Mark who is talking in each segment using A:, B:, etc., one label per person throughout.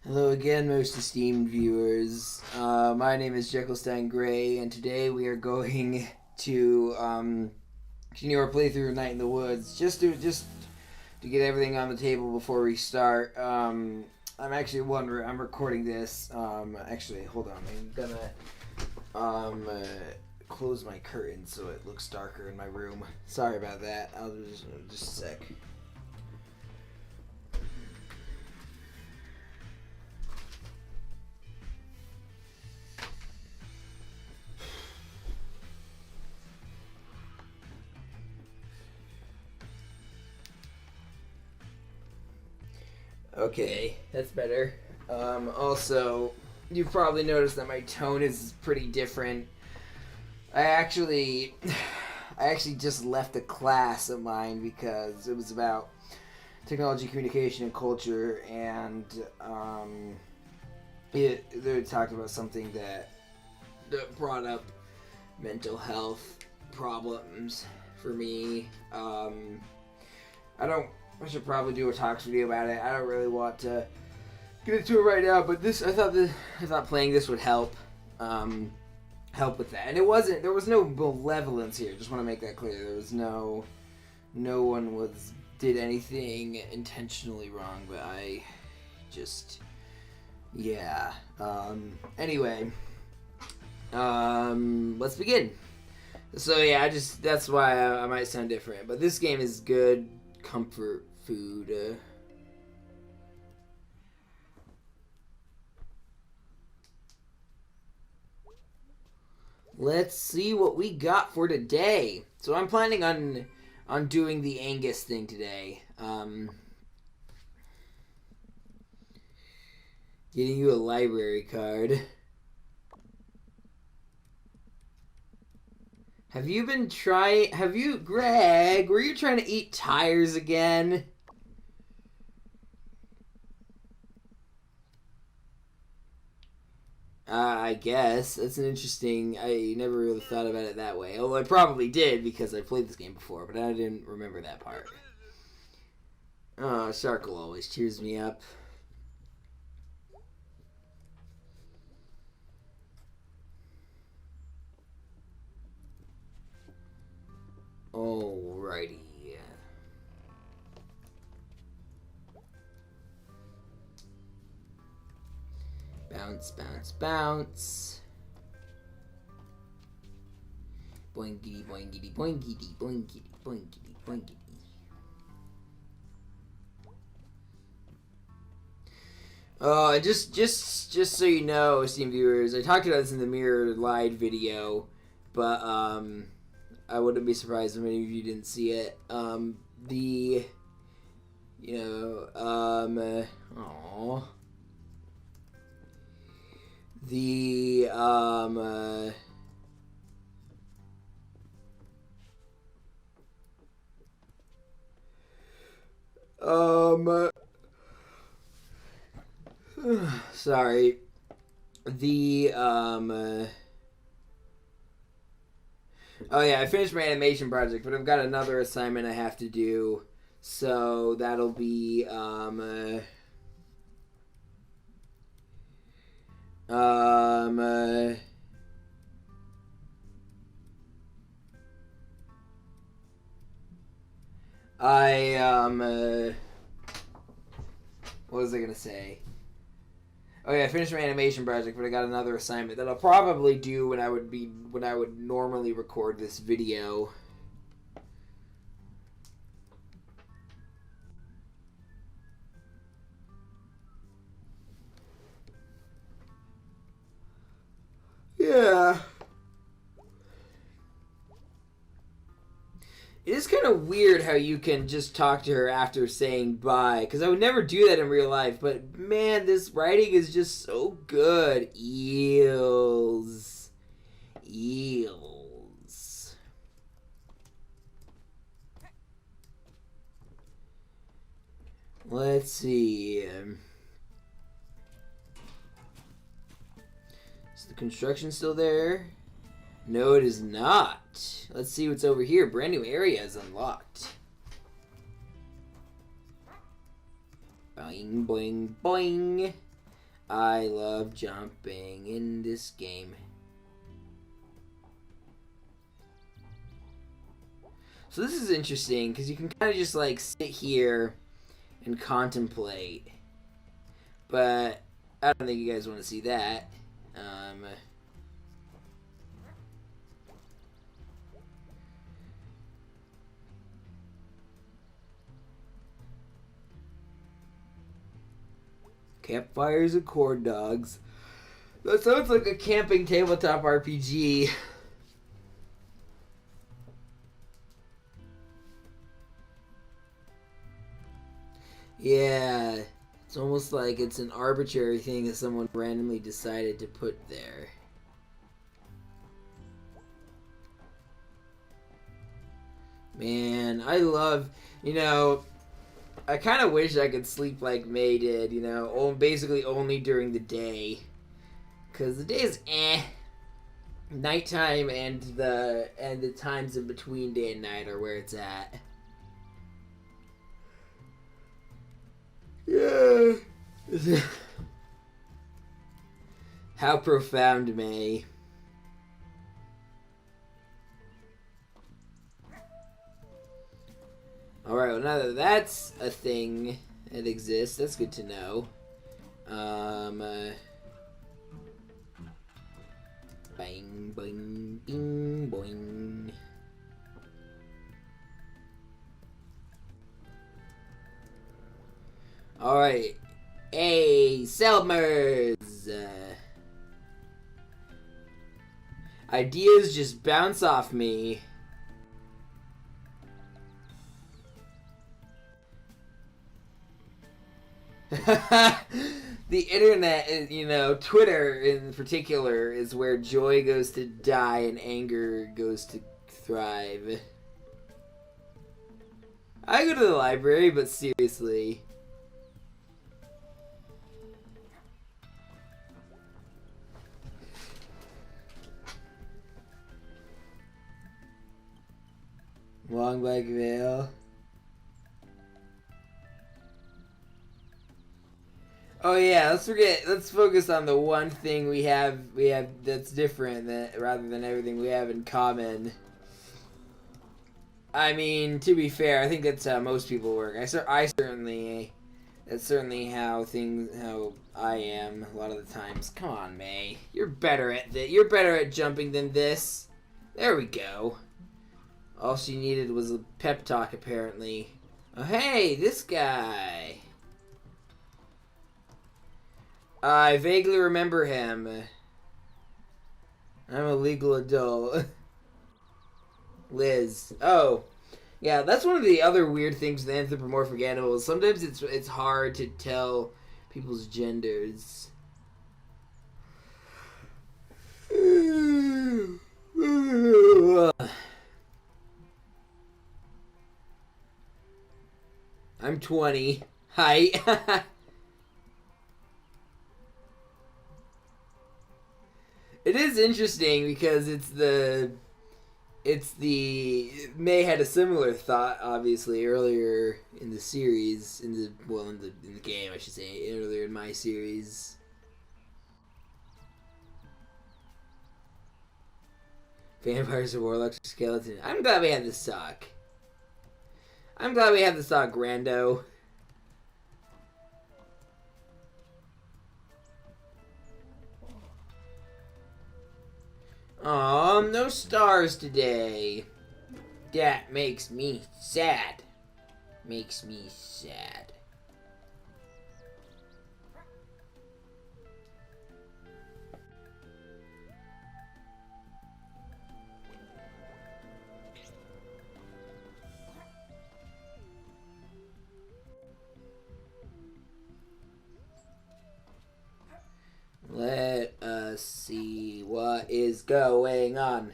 A: Hello again, most esteemed viewers. My name is Jekyllstein Gray, and today we are going to continue our playthrough of Night in the Woods. Just to get everything on the table before we start. I'm recording this. Actually, hold on. I'm gonna close my curtain so it looks darker in my room. Sorry about that. I'll just a sec. Okay, that's better. Also, you've probably noticed that my tone is pretty different. I actually just left a class of mine because it was about technology, communication, and culture, and they talked about something that brought up mental health problems for me. I should probably do a talks video about it. I don't really want to get into it right now, but I thought playing this would help with that. And there was no malevolence here. Just want to make that clear. There was no one did anything intentionally wrong, but I just, yeah. Anyway, let's begin. So yeah, that's why I might sound different, but this game is good. Comfort food. Let's see what we got for today. So I'm planning on doing the Angus thing today. Getting you a library card. Greg, were you trying to eat tires again? I guess. That's an interesting, I never really thought about it that way. Although I probably did because I played this game before, but I didn't remember that part. Oh, Sharkle always cheers me up. Alrighty. Bounce, bounce, bounce. Boingity, boingity, boingity, boingity, boingity, boingity. Oh, just so you know, esteemed viewers, I talked about this in the Mirror Light video, but I wouldn't be surprised if many of you didn't see it. Sorry. Oh yeah, I finished my animation project, but I've got another assignment I have to do, so that'll be what was I gonna say? Oh yeah, I finished my animation project, but I got another assignment that I'll probably do when I would normally record this video. Yeah. It is kind of weird how you can just talk to her after saying bye, because I would never do that in real life, but man, this writing is just so good. Eels. Eels. Let's see. Is the construction still there? No, it is not. Let's see what's over here. Brand new area is unlocked. Boing, boing, boing. I love jumping in this game. So this is interesting because you can kind of just like sit here and contemplate. But I don't think you guys want to see that. Campfires and corn dogs. That sounds like a camping tabletop RPG. Yeah, it's almost like it's an arbitrary thing that someone randomly decided to put there. Man, I love, I kind of wish I could sleep like May did, basically only during the day. Because the day is nighttime and the times in between day and night are where it's at. Yeah. How profound, May. Alright, well now that that's a thing that exists, that's good to know. Bang, bang, bing, boing. Alright. Hey, Selmers! Ideas just bounce off me. The internet is, Twitter in particular, is where joy goes to die and anger goes to thrive. I go to the library, but seriously. Long Black Veil. Oh yeah, let's focus on the one thing we have that's different rather than everything we have in common. I mean, to be fair, I think that's how most people work. That's certainly how I am a lot of the times. Come on, May. You're better at jumping than this. There we go. All she needed was a pep talk, apparently. Oh, hey, this guy. I vaguely remember him. I'm a legal adult. Liz. Oh. Yeah, that's one of the other weird things with anthropomorphic animals. Sometimes it's hard to tell people's genders. I'm 20. Hi. It is interesting because May had a similar thought, obviously, earlier in the series, in the game, I should say, earlier in my series. Vampires or warlocks or skeleton. I'm glad we had this talk. Grando. No stars today. That makes me sad. Let us see what is going on.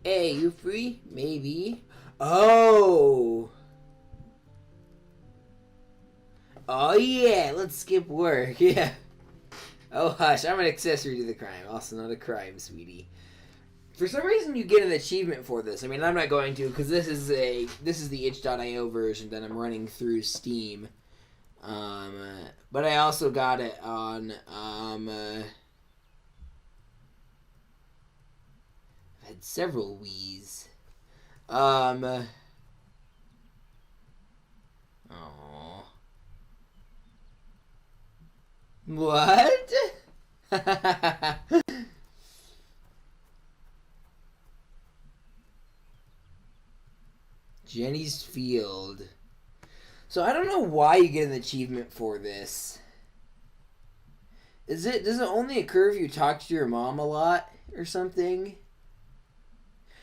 A: Hey, you free? Maybe. Oh. Oh yeah, let's skip work. Yeah. Oh hush, I'm an accessory to the crime. Also not a crime, sweetie. For some reason, you get an achievement for this. I mean, I'm not going to because this is the itch.io version that I'm running through Steam. But I also got it on I've had several Wiis. Oh. What? Jenny's Field. So I don't know why you get an achievement for this. Does it only occur if you talk to your mom a lot or something?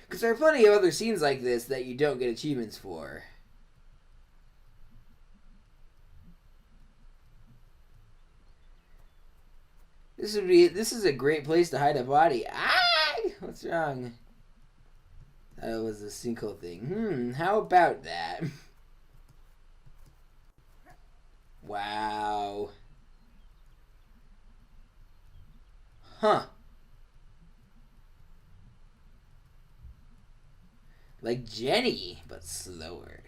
A: Because there are plenty of other scenes like this that you don't get achievements for. This is a great place to hide a body. Ah! What's wrong? That was a sinkhole thing. How about that? Wow. Huh. Like Jenny, but slower.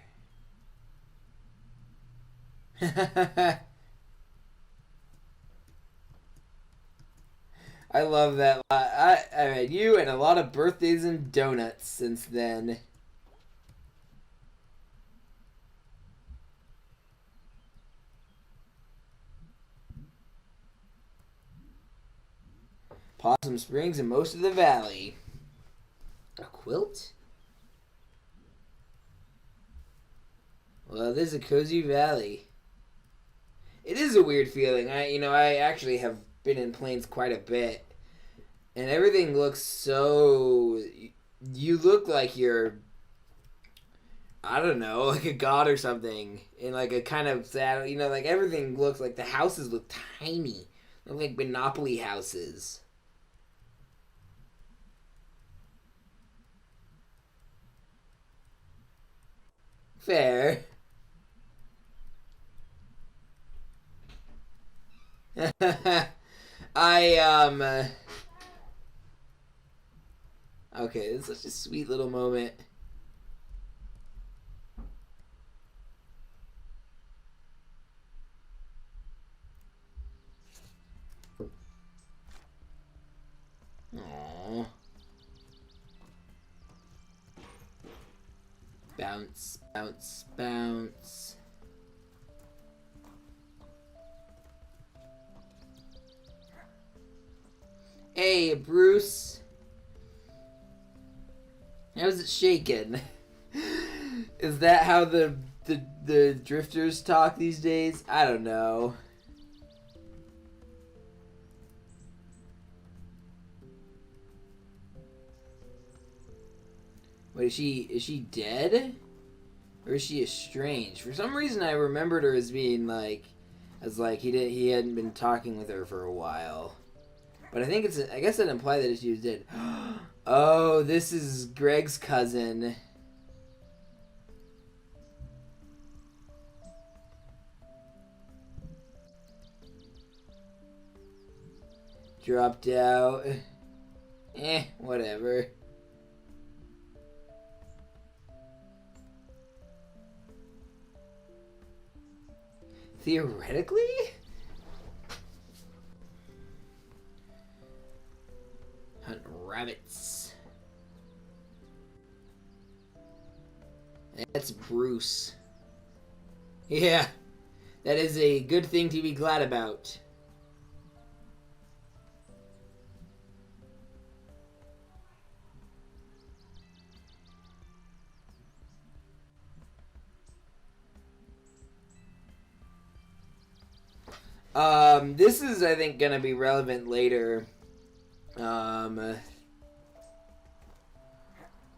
A: I love that. I had you and a lot of birthdays and donuts since then. Possum Springs and most of the valley. A quilt? Well, this is a cozy valley. It is a weird feeling. I actually have been in planes quite a bit. And everything looks so... You look like you're... I don't know, like a god or something. In like a kind of sad... like everything looks like... The houses look tiny. They look like Monopoly houses. Fair. Okay, it's such a sweet little moment. Aww. Bounce, bounce, bounce. Hey, Bruce. How's it shaking? Is that how the drifters talk these days? I don't know. Wait, is she dead? Or is she estranged? For some reason I remembered her as being like he hadn't been talking with her for a while. But I guess it implied that she was dead. Oh, this is Gregg's cousin. Dropped out. Whatever. Theoretically? Hunt rabbits. That's Bruce. Yeah. That is a good thing to be glad about. This is, I think, gonna be relevant later.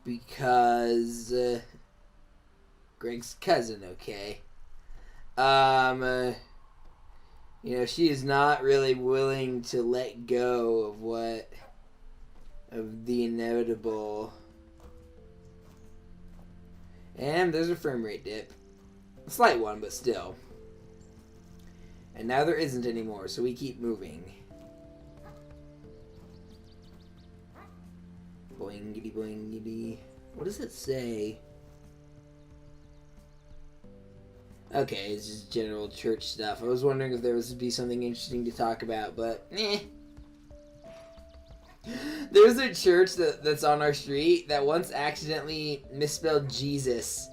A: Because, Gregg's cousin, okay? She is not really willing to let go of the inevitable. And there's a frame rate dip. A slight one, but still. And now there isn't anymore, so we keep moving. Boingity boingity. What does it say? Okay, it's just general church stuff. I was wondering if there was to be something interesting to talk about, but eh. There's a church that's on our street that once accidentally misspelled Jesus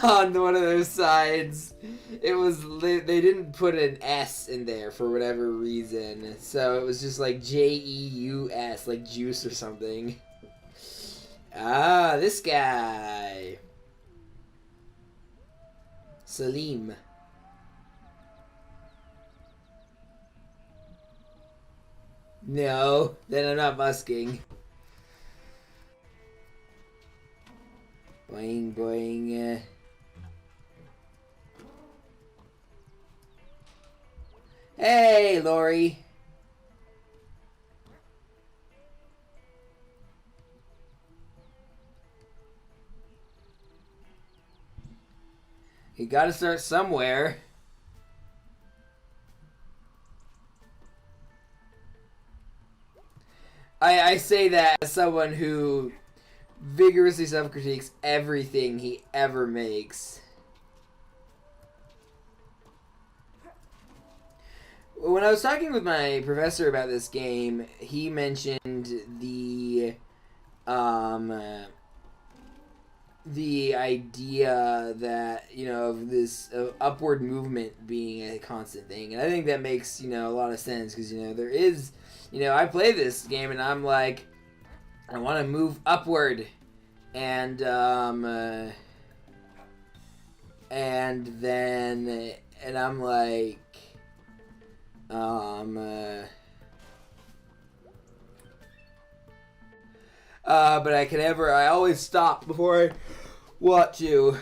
A: on one of those signs. It was they didn't put an S in there for whatever reason, so it was just like Jeus, like juice or something. Ah, this guy. Salim. No, then I'm not busking. Boing, boing. Hey, Lori. You gotta start somewhere. I say that as someone who vigorously self-critiques everything he ever makes. When I was talking with my professor about this game, he mentioned the idea that, you know, of this upward movement being a constant thing. And I think that makes, you know, a lot of sense because, you know, there is, you know, I play this game and I'm like, I want to move upward. And then I'm like, but I always stop before I want to.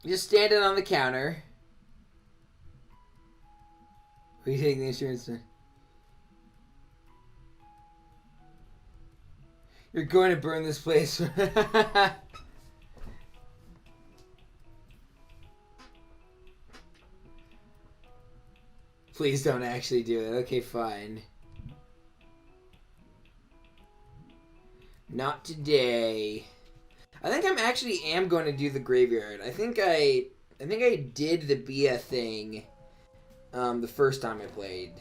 A: Just standing on the counter. Are you taking the insurance? You're going to burn this place. Please don't actually do it. Okay, fine. Not today. I think I'm actually going to do the graveyard. I think I did the Bia thing the first time I played.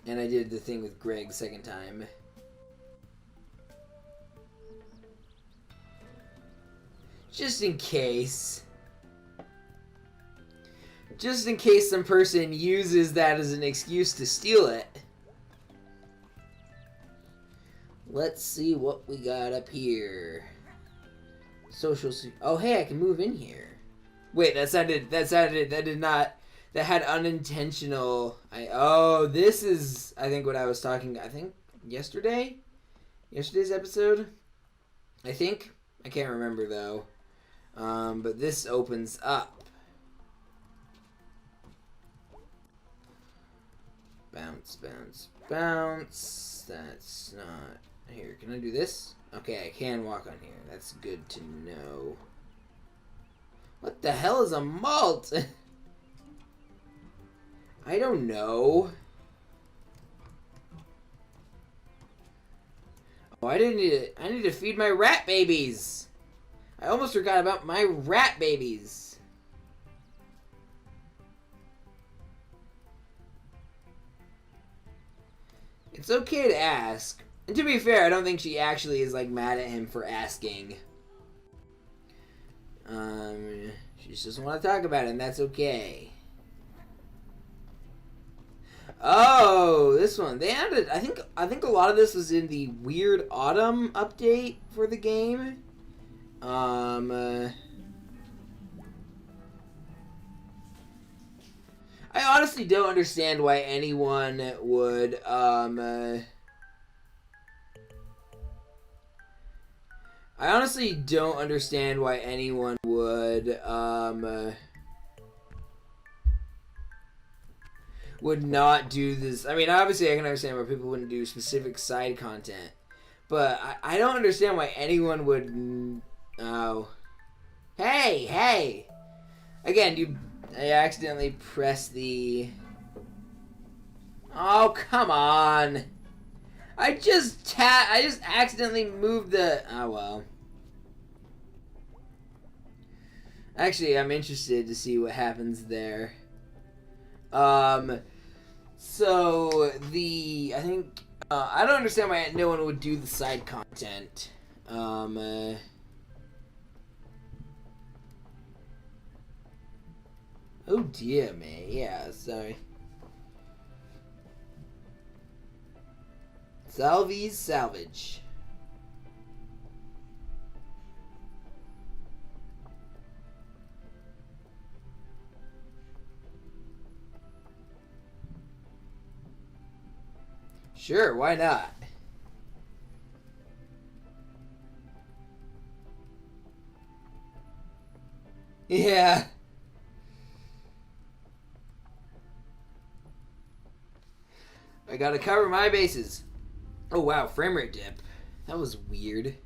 A: And I did the thing with Greg second time. Just in case. Just in case some person uses that as an excuse to steal it. Let's see what we got up here. Social. Oh, hey, I can move in here. Wait, that had unintentional. This is, I think, what I was talking. I think yesterday's episode. I think I can't remember though. But this opens up. Bounce, bounce, bounce. That's not... Here, can I do this? Okay, I can walk on here. That's good to know. What the hell is a malt? I don't know. Oh, I need to feed my rat babies. I almost forgot about my rat babies. It's okay to ask. And to be fair, I don't think she actually is, like, mad at him for asking. She just doesn't want to talk about it, and that's okay. Oh, this one. They added, I think a lot of this was in the Weird Autumn update for the game. I honestly don't understand why anyone would, I honestly don't understand why anyone would not do this. I mean, obviously I can understand why people wouldn't do specific side content, but I don't understand why anyone would, oh. Hey! Again, I accidentally pressed the... Oh, come on! I just accidentally moved the... Oh, well. Actually, I'm interested to see what happens there. So, I think... I don't understand why no one would do the side content. Oh, dear me. Yeah, sorry. Salvage. Sure, why not? Yeah. I gotta cover my bases. Oh wow, frame rate dip. That was weird.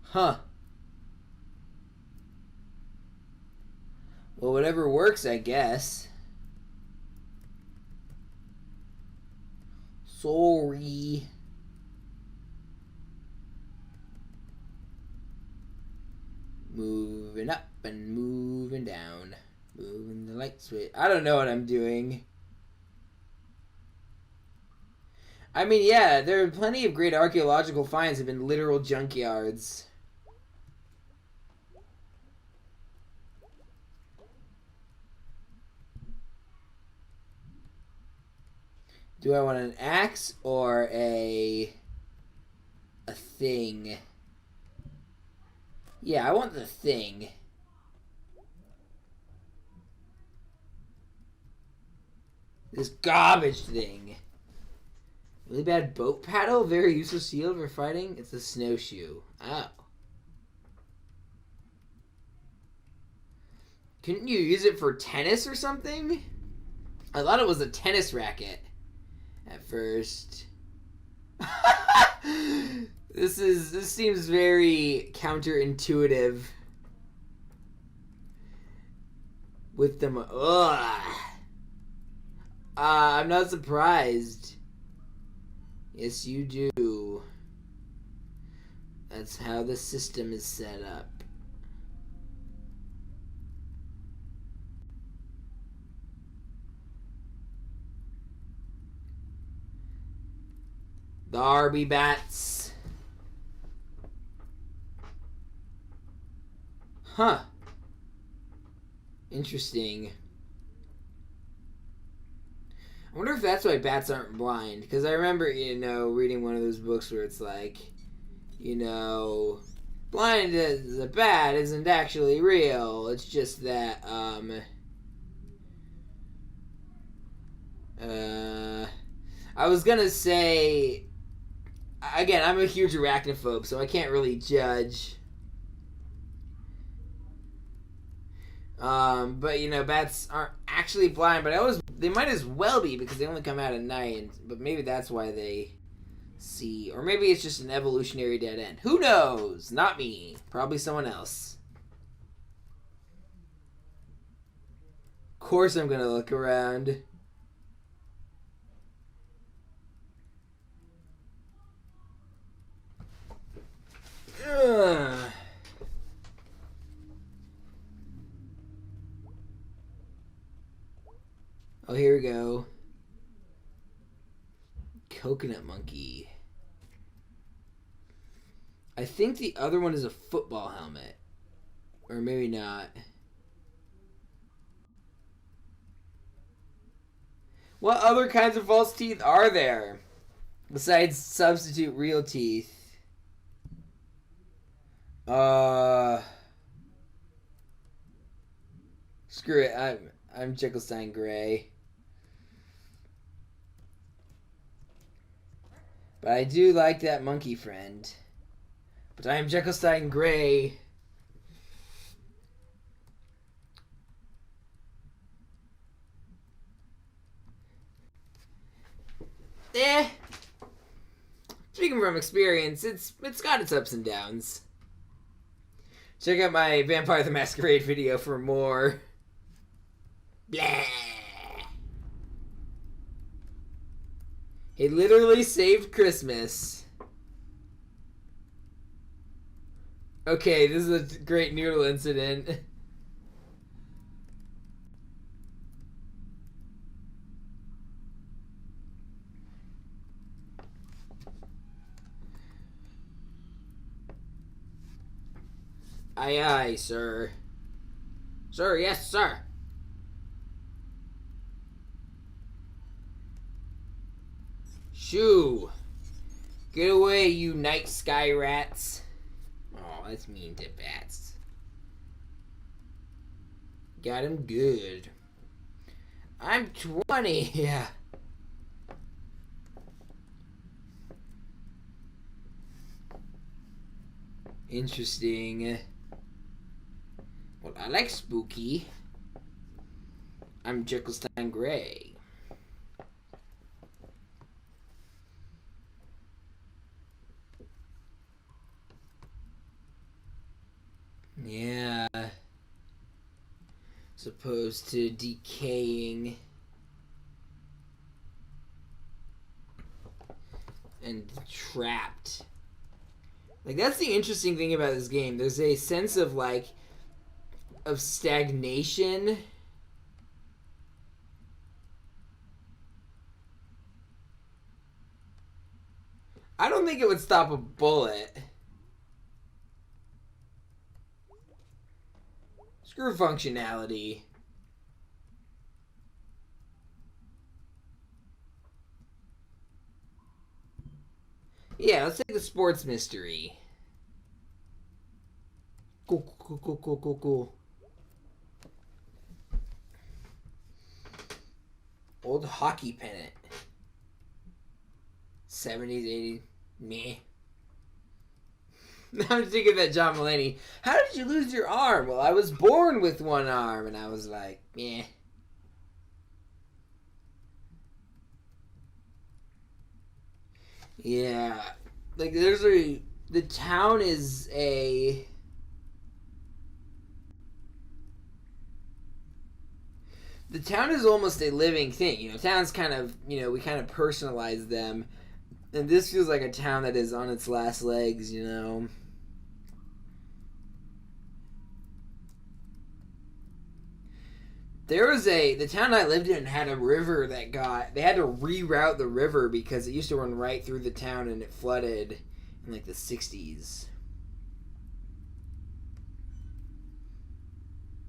A: Huh. Well, whatever works, I guess. Sorry. Moving up and moving down. Moving the light switch. I don't know what I'm doing. I mean, yeah, there are plenty of great archaeological finds have been literal junkyards. Do I want an axe or a thing? Yeah, I want the thing. This garbage thing. Really bad boat paddle? Very useless shield for fighting? It's a snowshoe. Oh. Couldn't you use it for tennis or something? I thought it was a tennis racket at first. This seems very counterintuitive. With them, I'm not surprised. Yes, you do. That's how the system is set up. The Arby bats. Huh. Interesting. I wonder if that's why bats aren't blind. Because I remember, reading one of those books where it's like, blind as a bat isn't actually real. It's just that, I was gonna say, again, I'm a huge arachnophobe, so I can't really judge. But bats aren't actually blind, but they might as well be because they only come out at night. But maybe that's why they see, or maybe it's just an evolutionary dead end. Who knows? Not me. Probably someone else. Of course, I'm gonna look around. Ugh. Oh, here we go. Coconut monkey. I think the other one is a football helmet. Or maybe not. What other kinds of false teeth are there? Besides substitute real teeth. Screw it. I'm Jekyllstein Gray. But I do like that monkey friend. But I am Jekyllstein Gray. Speaking from experience, it's got its ups and downs. Check out my Vampire the Masquerade video for more. Blah. He literally saved Christmas. Okay, this is a great noodle incident. Aye, aye, sir. Sir, yes, sir. Shoo. Get away, you night sky rats. Oh, that's mean to bats. Got him good. I'm 20. Yeah. Interesting. Well, I like spooky. I'm Jekyllstein Gray. Yeah. As opposed to decaying and trapped. Like, that's the interesting thing about this game. There's a sense of, like, of stagnation. I don't think it would stop a bullet. Screw functionality. Yeah, let's take the sports mystery. Cool, cool, cool, cool, cool, cool. Old hockey pennant. 70s, 80s. Meh. I'm thinking that John Mulaney. How did you lose your arm? Well, I was born with one arm. And I was like, meh. Yeah. Like, there's a... The town is a... The town is almost a living thing. You know, towns kind of... You know, we kind of personalize them. And this feels like a town that is on its last legs, you know. There was the town I lived in had a river that they had to reroute the river because it used to run right through the town and it flooded in like the 60s.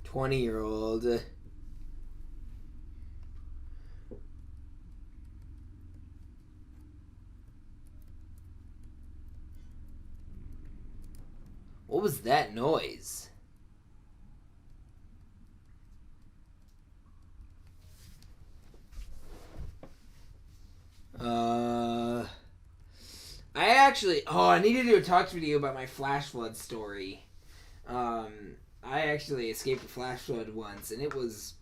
A: 20-year-old. What was that noise? I need to do a talk video about my flash flood story. I actually escaped a flash flood once, and it was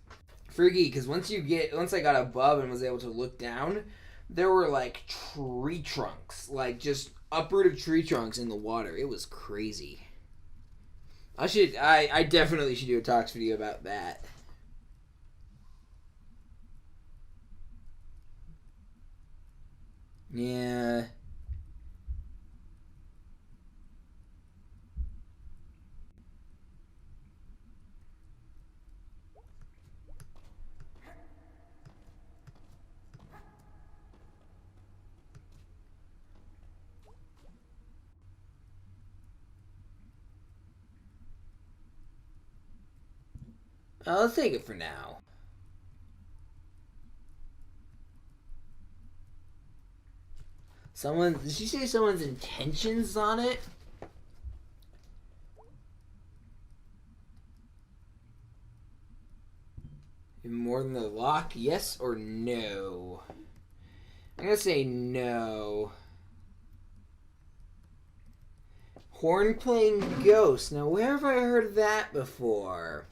A: freaky because once I got above and was able to look down, there were like tree trunks, like just uprooted tree trunks in the water. It was crazy. I definitely should do a talks video about that. Yeah. Let's take it for now. Did you say someone's intentions on it? More than the lock, yes or no? I'm gonna say no. Horn playing ghost. Now, where have I heard that before?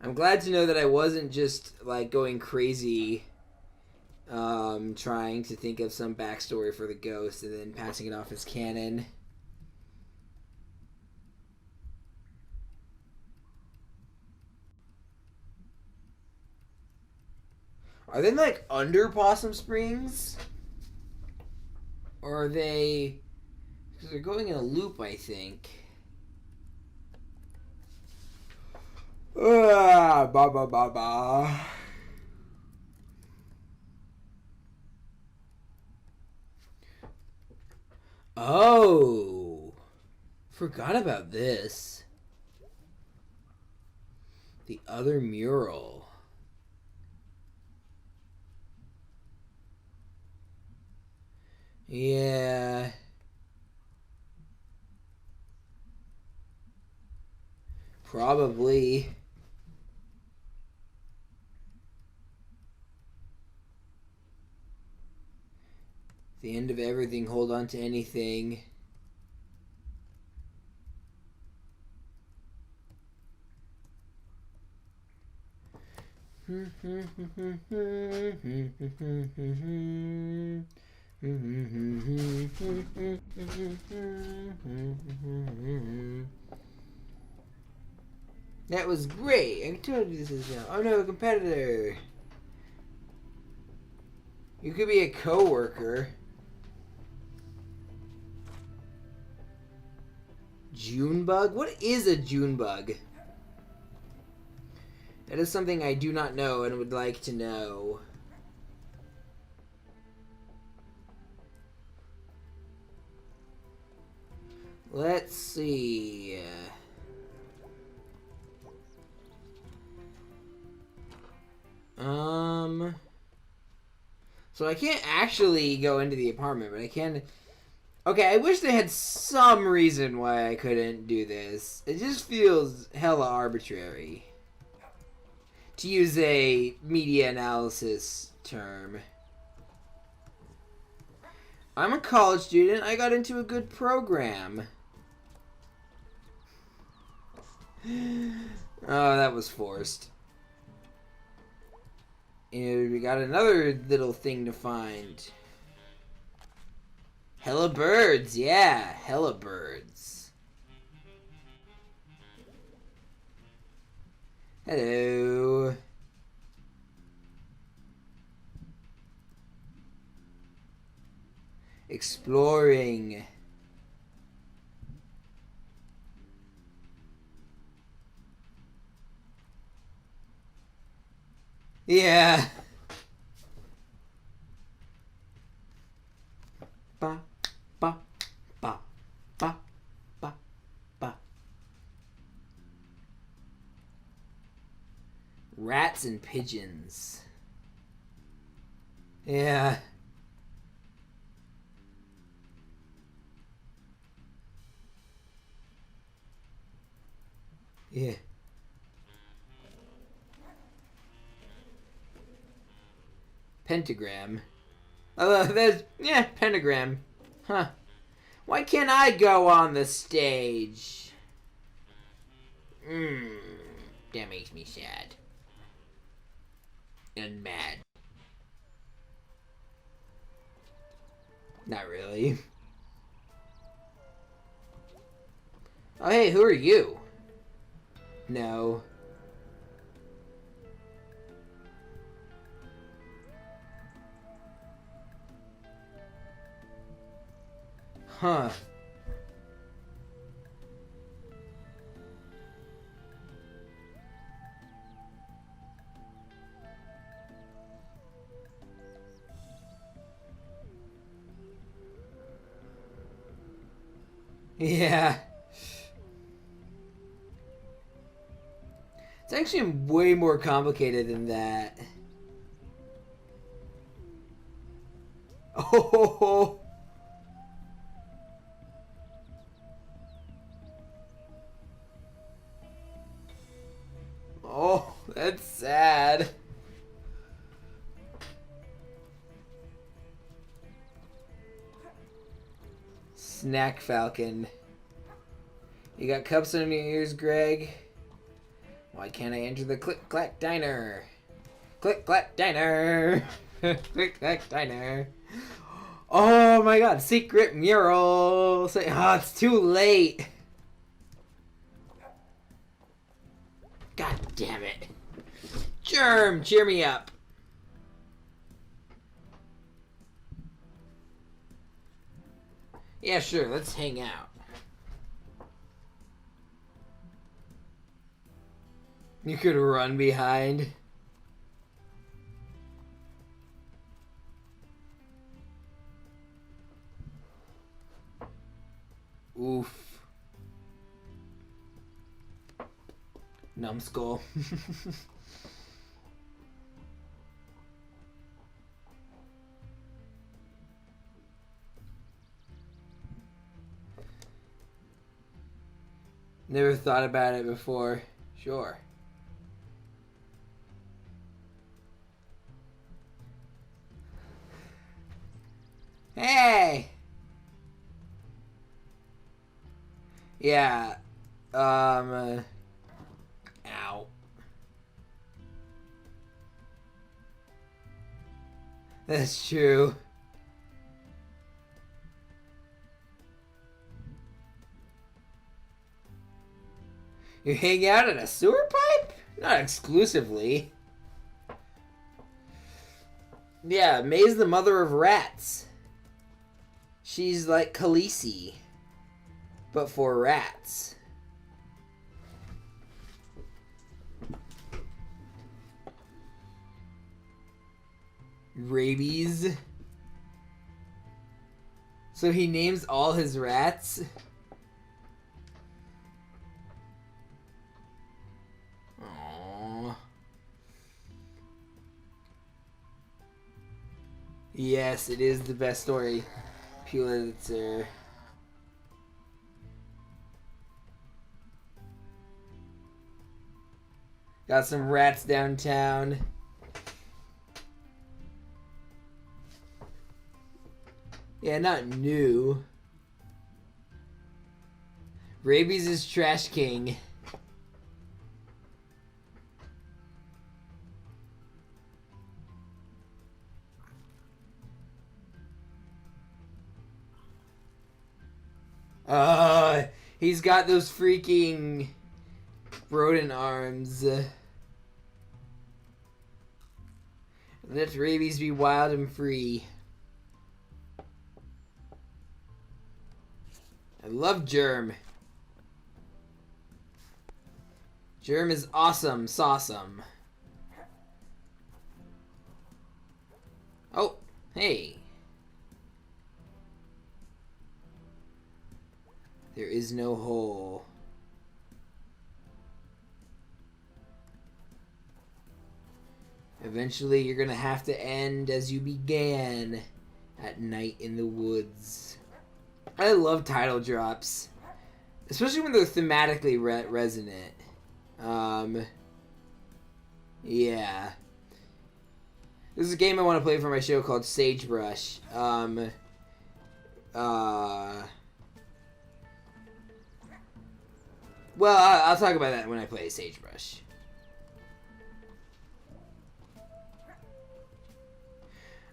A: I'm glad to know that I wasn't just like going crazy trying to think of some backstory for the ghost and then passing it off as canon. Are they like under Possum Springs? Or are they... Because they're going in a loop, I think. Ba ba ba ba. Oh. Forgot about this. The other mural. Yeah. Probably. The end of everything, hold on to anything. That was great. I told you this is now. I'm no competitor. You could be a co-worker. June bug? What is a June bug? That is something I do not know and would like to know. Let's see. So I can't actually go into the apartment, but I can... Okay, I wish they had some reason why I couldn't do this. It just feels hella arbitrary. To use a media analysis term. I'm a college student. I got into a good program. Oh, that was forced. And we got another little thing to find. Hella birds, yeah, hella birds. Hello. Exploring. Yeah. Ba, ba, ba, ba, ba, ba. Rats and pigeons. Yeah. Yeah. Pentagram. Oh, there's... Yeah, pentagram. Huh. Why can't I go on the stage? That makes me sad. And mad. Not really. Oh, hey, who are you? No. Huh. Yeah. It's actually way more complicated than that. Oh. Oh, that's sad. Snack Falcon. You got cups on your ears, Greg? Why can't I enter the Click Clack Diner? Click Clack Diner! Click Clack Diner! Oh my god, secret mural! Oh, it's too late! God damn it. Germ, cheer me up. Yeah, sure. Let's hang out. You could run behind. Oof. Numbskull. Never thought about it before. Sure. Hey! Yeah. Ow. That's true. You hang out in a sewer pipe? Not exclusively. Yeah, May's the mother of rats. She's like Khaleesi, but for rats. Rabies. So he names all his rats? Aww. Yes, it is the best story. Pulitzer. Got some rats downtown. Yeah, not new. Rabies is Trash King. He's got those freaking rodent arms. Let rabies be wild and free. I love Germ. Germ is awesome, sawsome. Oh, hey. There is no hole. Eventually, you're gonna have to end as you began, at night in the woods. I love title drops, especially when they're thematically resonant. Yeah. This is a game I want to play for my show called Sagebrush. Well, I'll talk about that when I play Sagebrush.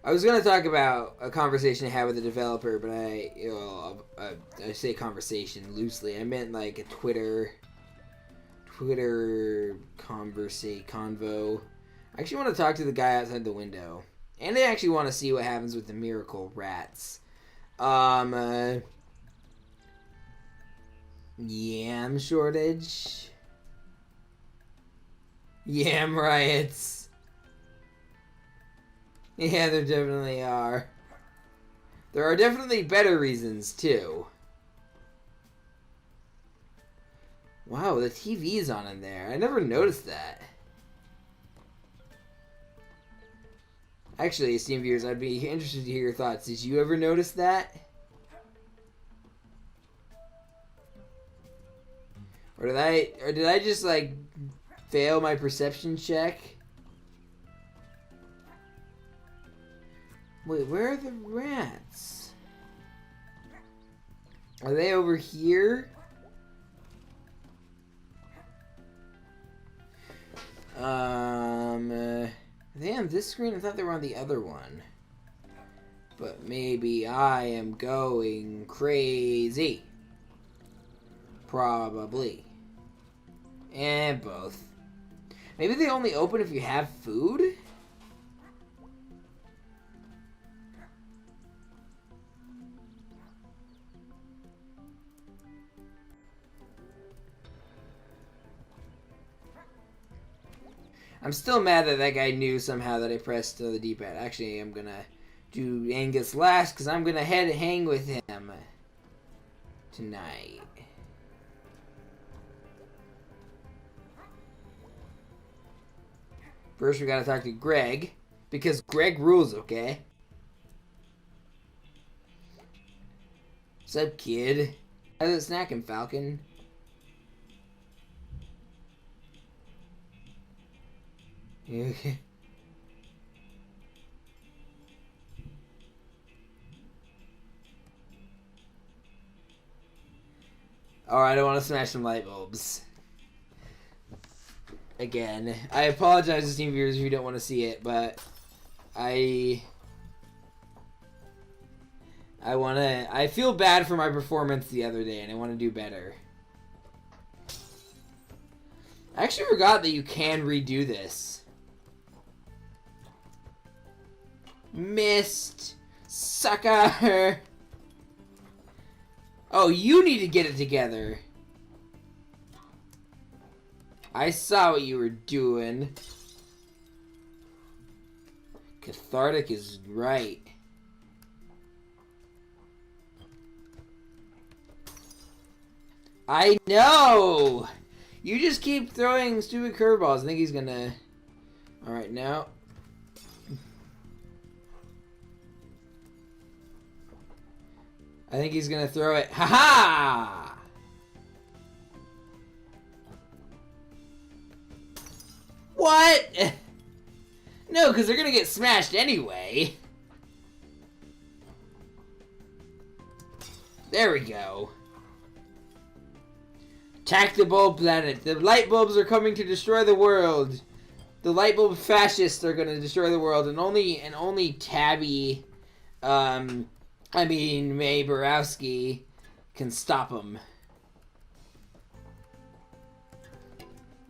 A: I was going to talk about a conversation I had with a developer, but I say conversation loosely. I meant like a Twitter convo. I actually want to talk to the guy outside the window. And I actually want to see what happens with the miracle rats. Yam shortage. Yam riots. Yeah, there definitely are. There are definitely better reasons, too. Wow, the TV's on in there. I never noticed that. Actually, esteemed viewers, I'd be interested to hear your thoughts. Did you ever notice that? Or did I just, like, fail my perception check? Wait, where are the rats? Are they over here? Are they on this screen? I thought they were on the other one. But maybe I am going crazy. Probably. And both. Maybe they only open if you have food? I'm still mad that that guy knew somehow that I pressed the D-pad. Actually, I'm gonna do Angus last because I'm gonna hang with him tonight. First, we gotta talk to Gregg because Gregg Rulz, okay? What's up, kid? How's it snacking, Falcon? Okay. Alright, I want to smash some light bulbs. Again. I apologize to Steam viewers if you don't want to see it, but I feel bad for my performance the other day, and I want to do better. I actually forgot that you can redo this. Missed. Sucker. Oh, you need to get it together. I saw what you were doing. Cathartic is right. I know! You just keep throwing stupid curveballs. I think he's gonna... Alright, now... I think he's gonna throw it. Ha-ha! What? No, because they're gonna get smashed anyway. There we go. Attack the bulb planet. The light bulbs are coming to destroy the world. The light bulb fascists are gonna destroy the world, and only Tabby, May Borowski can stop them.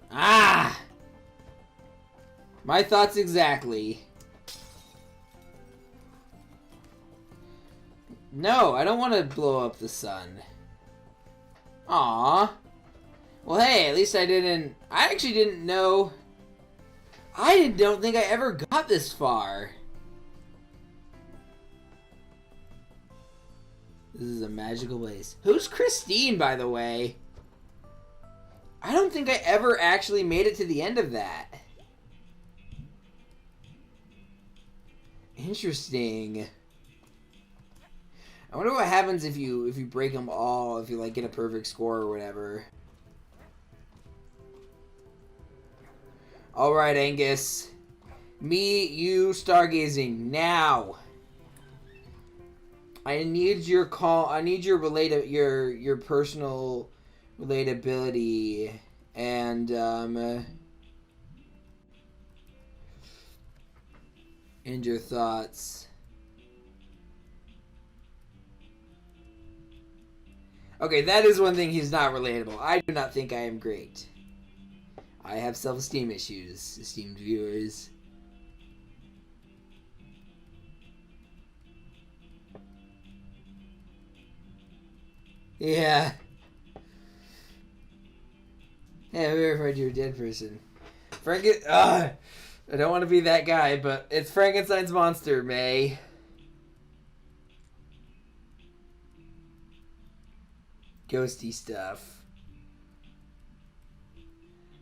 A: Ah! My thoughts exactly. No, I don't want to blow up the sun. Aww. Well, hey, at least I actually didn't know. I don't think I ever got this far. This is a magical place. Who's Christine, by the way? I don't think I ever actually made it to the end of that. Interesting. I wonder what happens if you break them all, if you like get a perfect score or whatever. All right, Angus. Me, you, stargazing now. I need your call. I need your your personal relatability and your thoughts. Okay, that is one thing he's not relatable. I do not think I am great. I have self-esteem issues, esteemed viewers. Yeah. Yeah, we verified you're a dead person. I don't want to be that guy, but it's Frankenstein's monster, May. Ghosty stuff.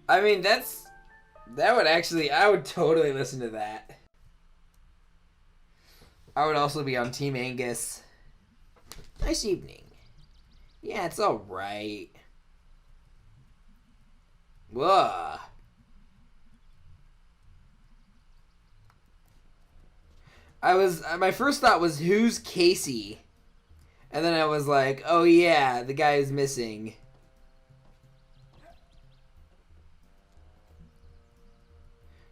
A: I mean, that would actually, I would totally listen to that. I would also be on Team Angus. Nice evening. Yeah, it's alright. Whoa. My first thought was, who's Casey? And then I was like, oh yeah, the guy who's missing.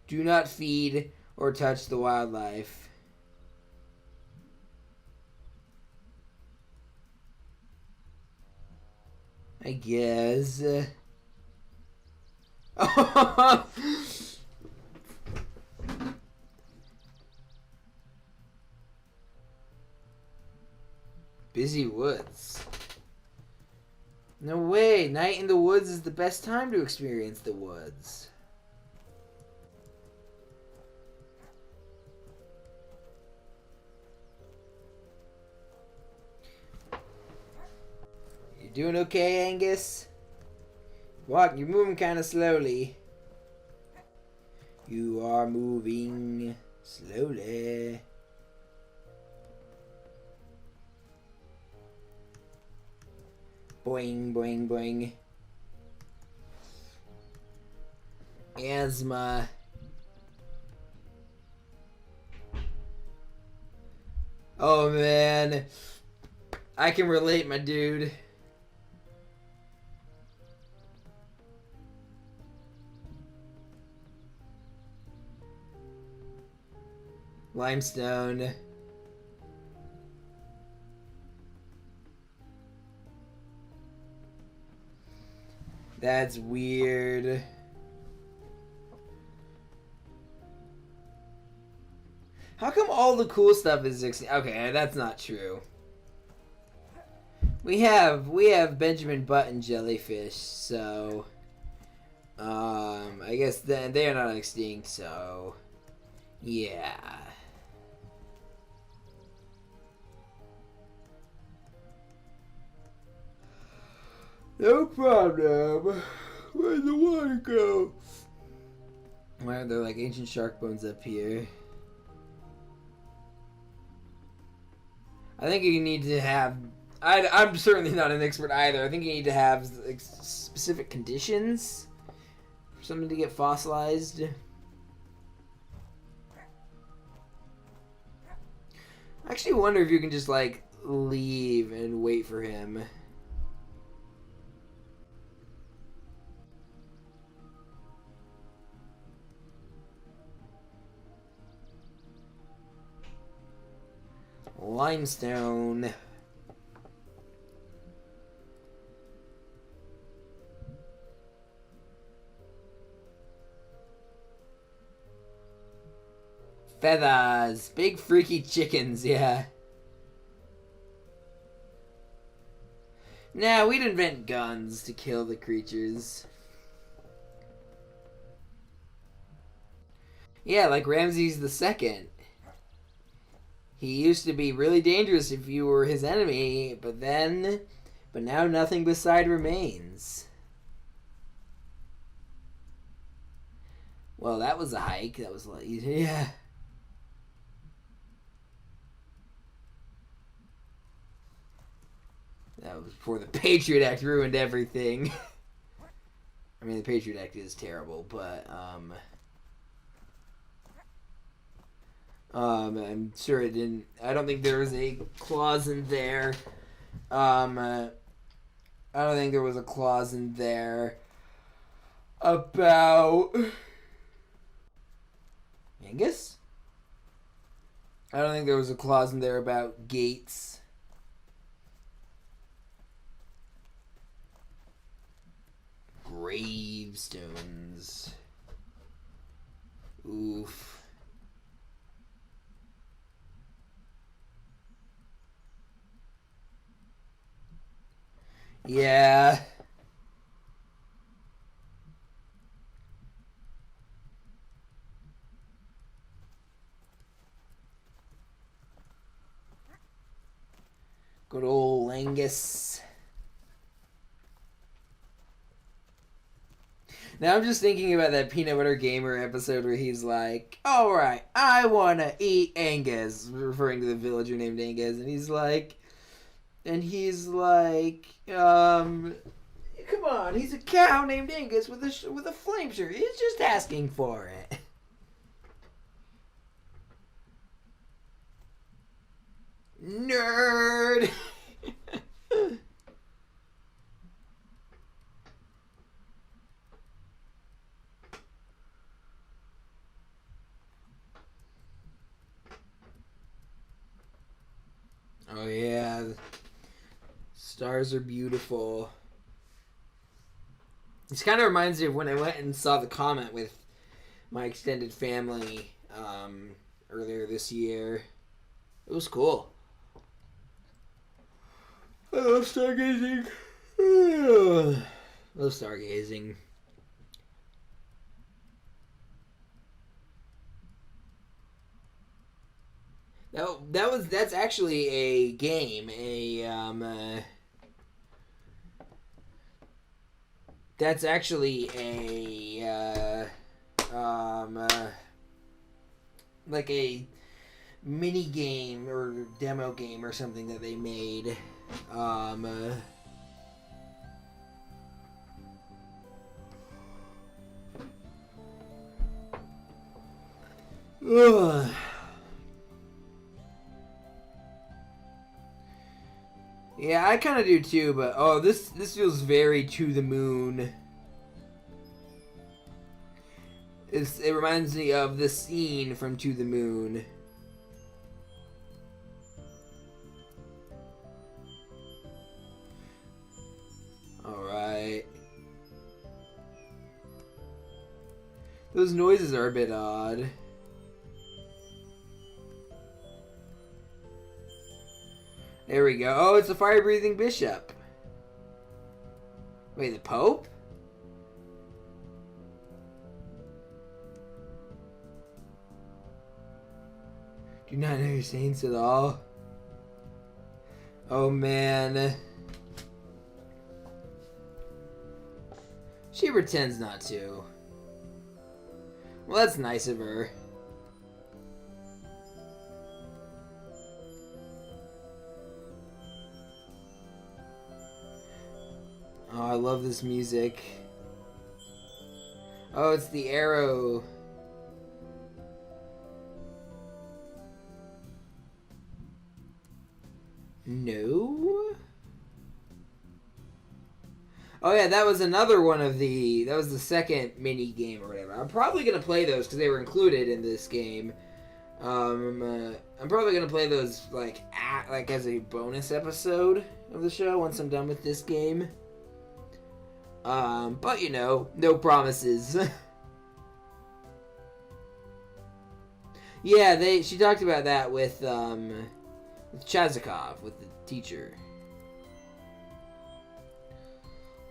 A: Do not feed or touch the wildlife. I guess. Busy woods. No way. Night in the woods is the best time to experience the woods. doing okay, Angus? You're moving kind of slowly. You are moving slowly. Boing, boing, boing. Asthma. Oh man, I can relate, my dude. Limestone. That's weird. How come all the cool stuff is okay? That's not true. We have Benjamin Button jellyfish, so I guess then they are not extinct, so yeah. No problem. Where'd the water go? Why are there like ancient shark bones up here? I think you need to have... I'm certainly not an expert either. I think you need to have like, specific conditions for something to get fossilized. I actually wonder if you can just like leave and wait for him. Limestone. Feathers. Big freaky chickens, yeah. Nah, we'd invent guns to kill the creatures. Yeah, like Ramses II. He used to be really dangerous if you were his enemy, but now nothing beside remains. Well, that was a hike. That was like, yeah. That was before the Patriot Act ruined everything. I mean, the Patriot Act is terrible, but, I'm sure it didn't... I don't think there was a clause in there. I don't think there was a clause in there about... Angus? I don't think there was a clause in there about gates. Gravestones. Oof. Yeah. Good old Angus. Now I'm just thinking about that Peanut Butter Gamer episode where he's like, alright, I wanna eat Angus, referring to the villager named Angus, and he's like, come on, he's a cow named Angus with a flame shirt. He's just asking for it. Nerd. Oh yeah. Stars are beautiful. This kind of reminds me of when I went and saw The Comet with my extended family earlier this year. It was cool. I love stargazing. Love stargazing. That's actually a game. That's actually a like a mini game or demo game or something that they made. Ugh. Yeah, I kind of do too, but oh, this feels very To the Moon. It reminds me of the scene from To the Moon. Alright. Those noises are a bit odd. There we go. Oh, it's a fire-breathing bishop. Wait, the Pope? Do not know your saints at all. Oh, man. She pretends not to. Well, that's nice of her. Oh, I love this music. Oh, it's the arrow. No? Oh yeah, that was another one of the... That was the second mini game or whatever. I'm probably going to play those because they were included in this game. I'm probably going to play those like as a bonus episode of the show once I'm done with this game. But you know, no promises. Yeah, she talked about that with Chazikov, with the teacher.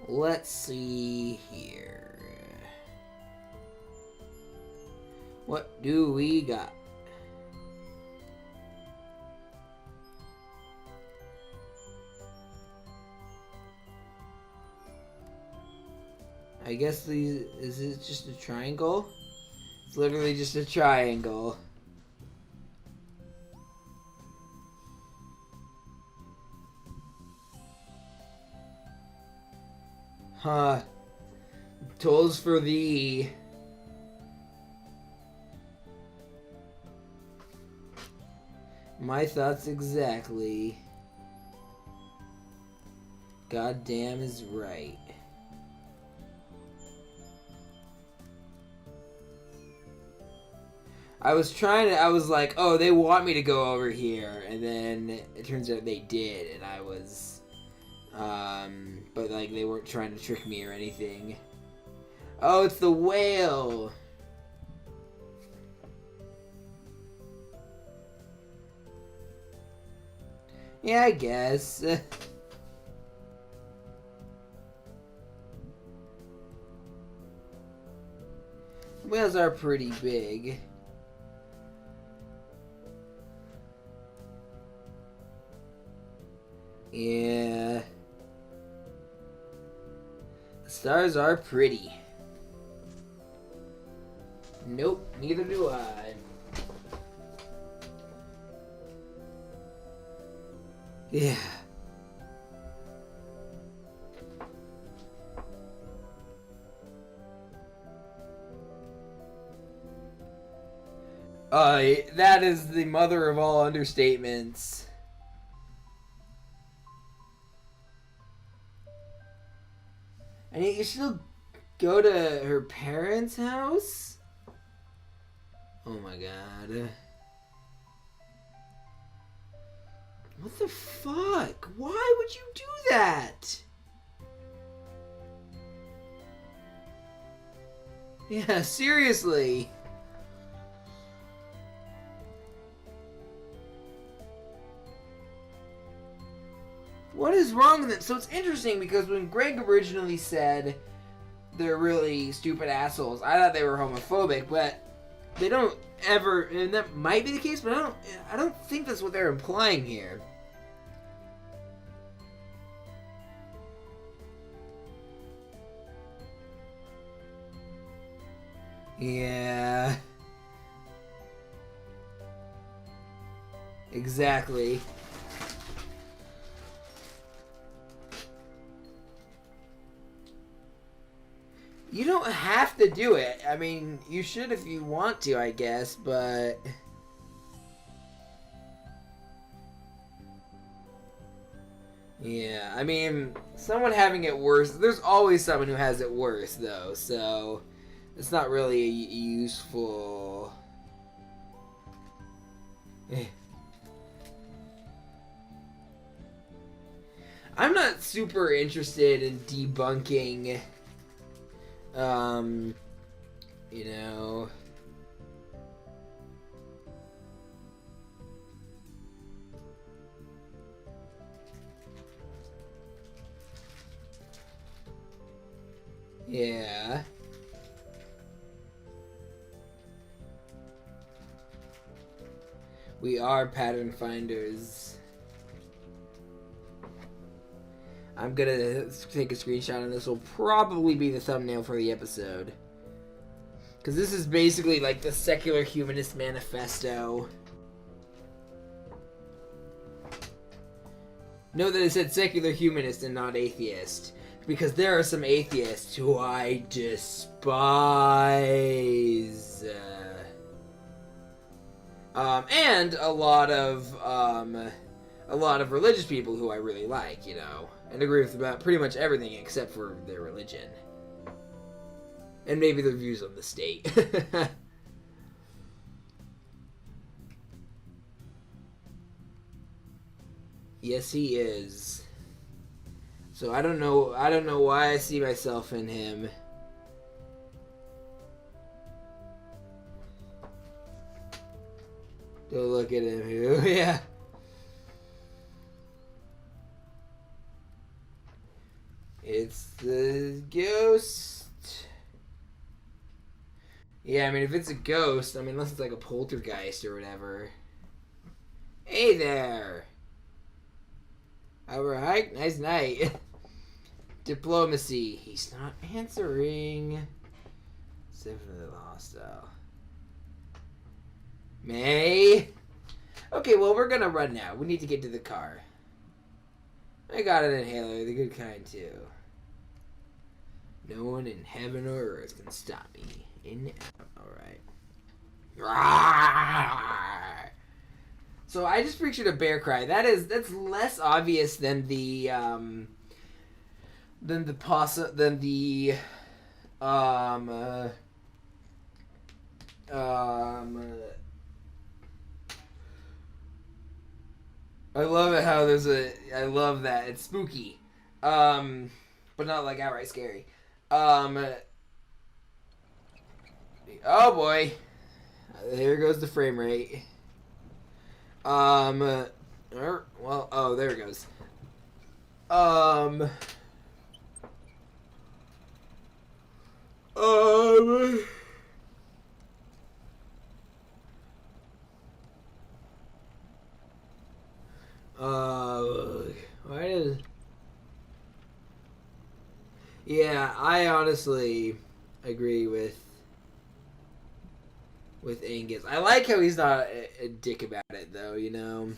A: Let's see here. What do we got? I guess is it just a triangle? It's literally just a triangle. Huh. Tolls for thee. My thoughts exactly. Goddamn is right. I was like, oh, they want me to go over here, and then it turns out they did, and I was, but like, they weren't trying to trick me or anything. Oh, it's the whale! Yeah, I guess. Whales are pretty big. Yeah. The stars are pretty. Nope, neither do I. Yeah. That is the mother of all understatements. And you still go to her parents' house? Oh my god. What the fuck? Why would you do that? Yeah, seriously. What is wrong with it? So it's interesting because when Gregg originally said they're really stupid assholes, I thought they were homophobic, but they don't ever, and that might be the case, but I don't think that's what they're implying here. Yeah. Exactly. You don't have to do it. I mean, you should if you want to, I guess, but... Yeah, I mean, someone having it worse... There's always someone who has it worse, though, so... It's not really useful... I'm not super interested in debunking... you know... Yeah. We are pattern finders. I'm gonna take a screenshot, and this will probably be the thumbnail for the episode. Because this is basically like the secular humanist manifesto. Note that it said secular humanist and not atheist. Because there are some atheists who I despise. And a lot of religious people who I really like, you know, and agree with about pretty much everything except for their religion. And maybe their views on the state. Yes, he is. So I don't know why I see myself in him. Go look at him. Yeah. It's the ghost. Yeah, I mean, if it's a ghost, I mean, unless it's like a poltergeist or whatever. Hey there. Alright, nice night. Diplomacy. He's not answering. Definitely hostile. May? Okay, well, we're gonna run now. We need to get to the car. I got an inhaler, the good kind, too. No one in heaven or earth can stop me. Alright. So I just pictured a bear cry. That's less obvious than the I love it how I love that. It's spooky. But not like outright scary. Oh boy. There goes the frame rate. Well, oh, there it goes. Why does... Yeah, I honestly agree with Angus. I like how he's not a dick about it, though, you know?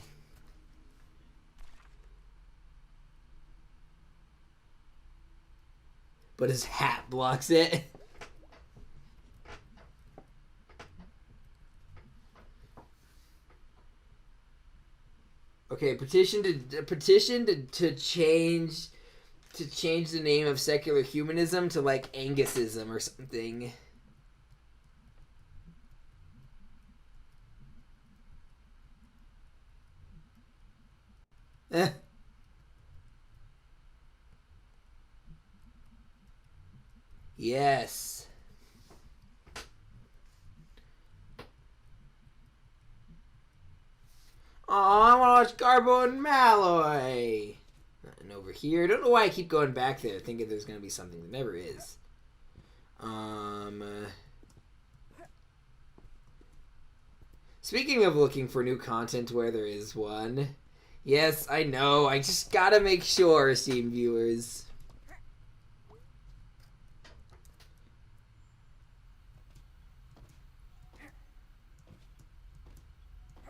A: But his hat blocks it. Okay, petition to change the name of secular humanism to like Angusism or something. Yes. Oh, I want to watch Garbo and Malloy. Nothing over here. I don't know why I keep going back there, thinking there's going to be something that never is. Speaking of looking for new content where there is one. Yes, I know. I just gotta make sure, esteemed viewers.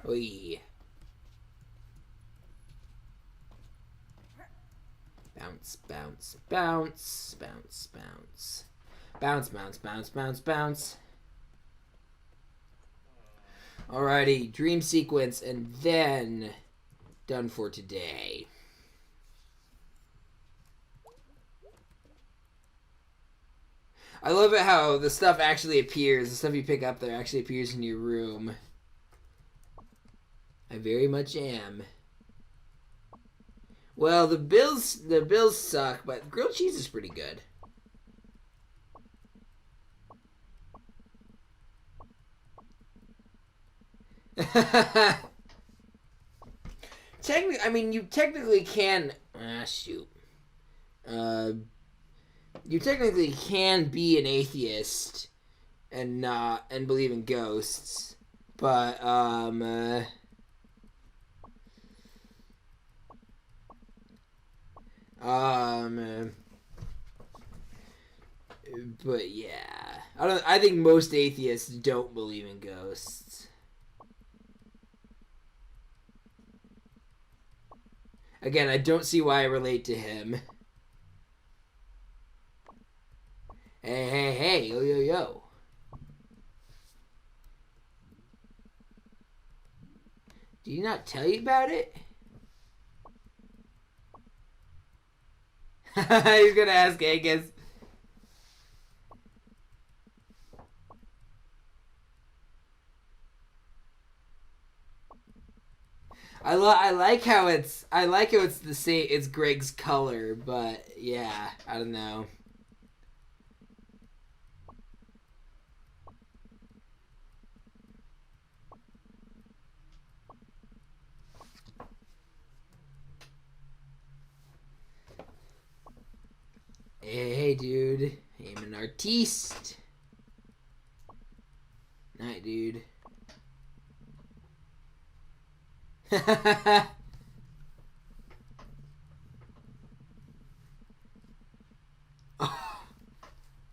A: Oi. Bounce, bounce, bounce, bounce, bounce. Bounce, bounce, bounce, bounce, bounce. Alrighty, dream sequence, and then done for today. I love it how the stuff actually appears. The stuff you pick up there actually appears in your room. I very much am. Well, the Bills suck, but grilled cheese is pretty good. Technically, I mean, you technically can. Shoot. You technically can be an atheist and believe in ghosts, but but yeah, I think most atheists don't believe in ghosts. Again, I don't see why I relate to him. Hey, hey, hey, yo, yo, yo. Did he not tell you about it? He's gonna ask Angus. I like how it's the same. It's Gregg's color, but yeah, I don't know. Hey, dude. I'm an artiste. Night, dude.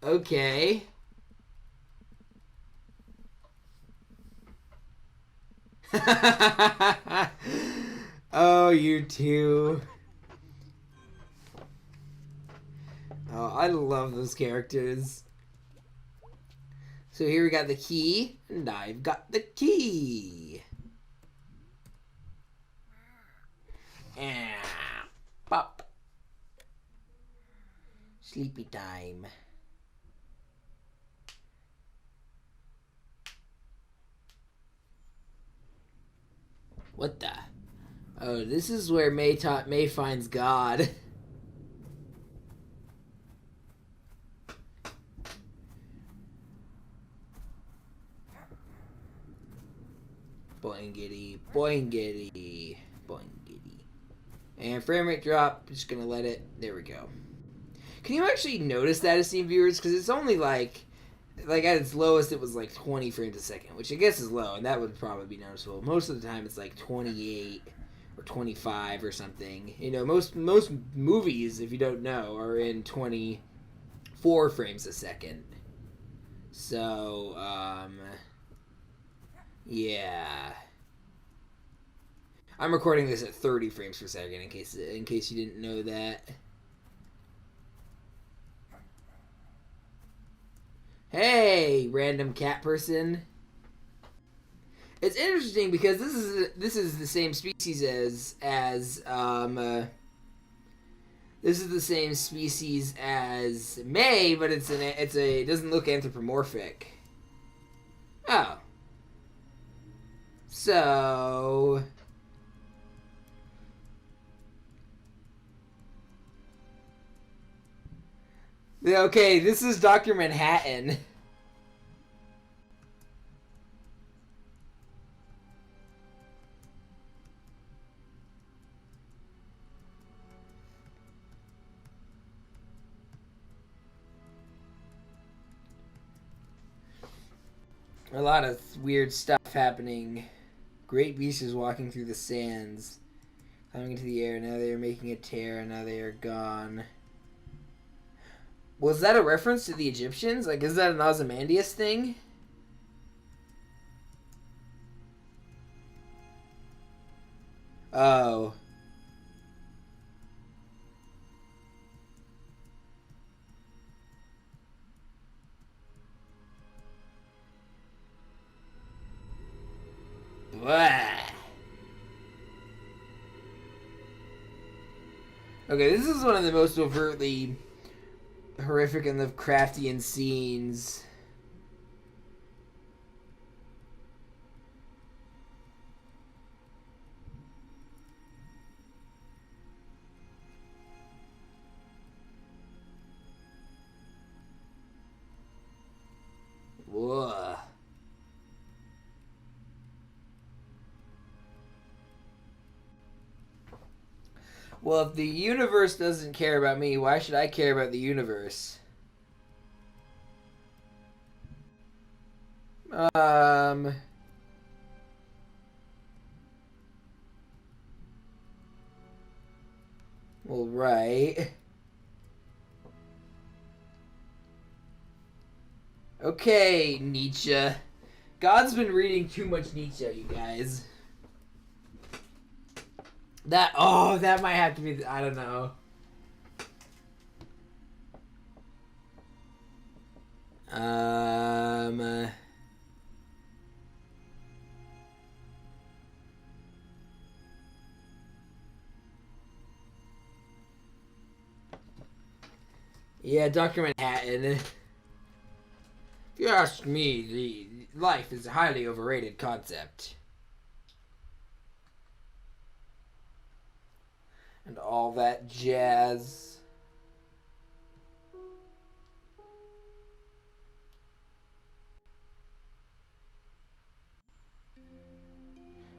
A: Okay. Oh, you two. Oh, I love those characters. So here we got the key, and I've got the key. Pop. Sleepy time. What the? Oh, this is where May finds God. Boingity, boingity, boingity. And frame rate drop. Just gonna let it. There we go. Can you actually notice that, esteemed viewers? Because it's only like at its lowest, it was like 20 frames a second, which I guess is low, and that would probably be noticeable. Most of the time, it's like 28 or 25 or something. You know, most movies, if you don't know, are in 24 frames a second. So, yeah. I'm recording this at 30 frames per second in case you didn't know that. Hey, random cat person. It's interesting because this is the same species as this is the same species as May, but it doesn't look anthropomorphic. Oh. So okay, this is Dr. Manhattan. A lot of weird stuff happening. Great beast is walking through the sands, climbing into the air. Now they are making a tear, and now they are gone. Was that a reference to the Egyptians? Like, is that an Ozymandias thing? Oh. Blah. Okay, this is one of the most overtly horrific and Lovecraftian scenes. Whoa. Well, if the universe doesn't care about me, why should I care about the universe? Um... Well, right. Okay, Nietzsche. God's been reading too much Nietzsche, you guys. That might have to be, I don't know. Yeah, Dr. Manhattan. If you ask me, the life is a highly overrated concept. And all that jazz.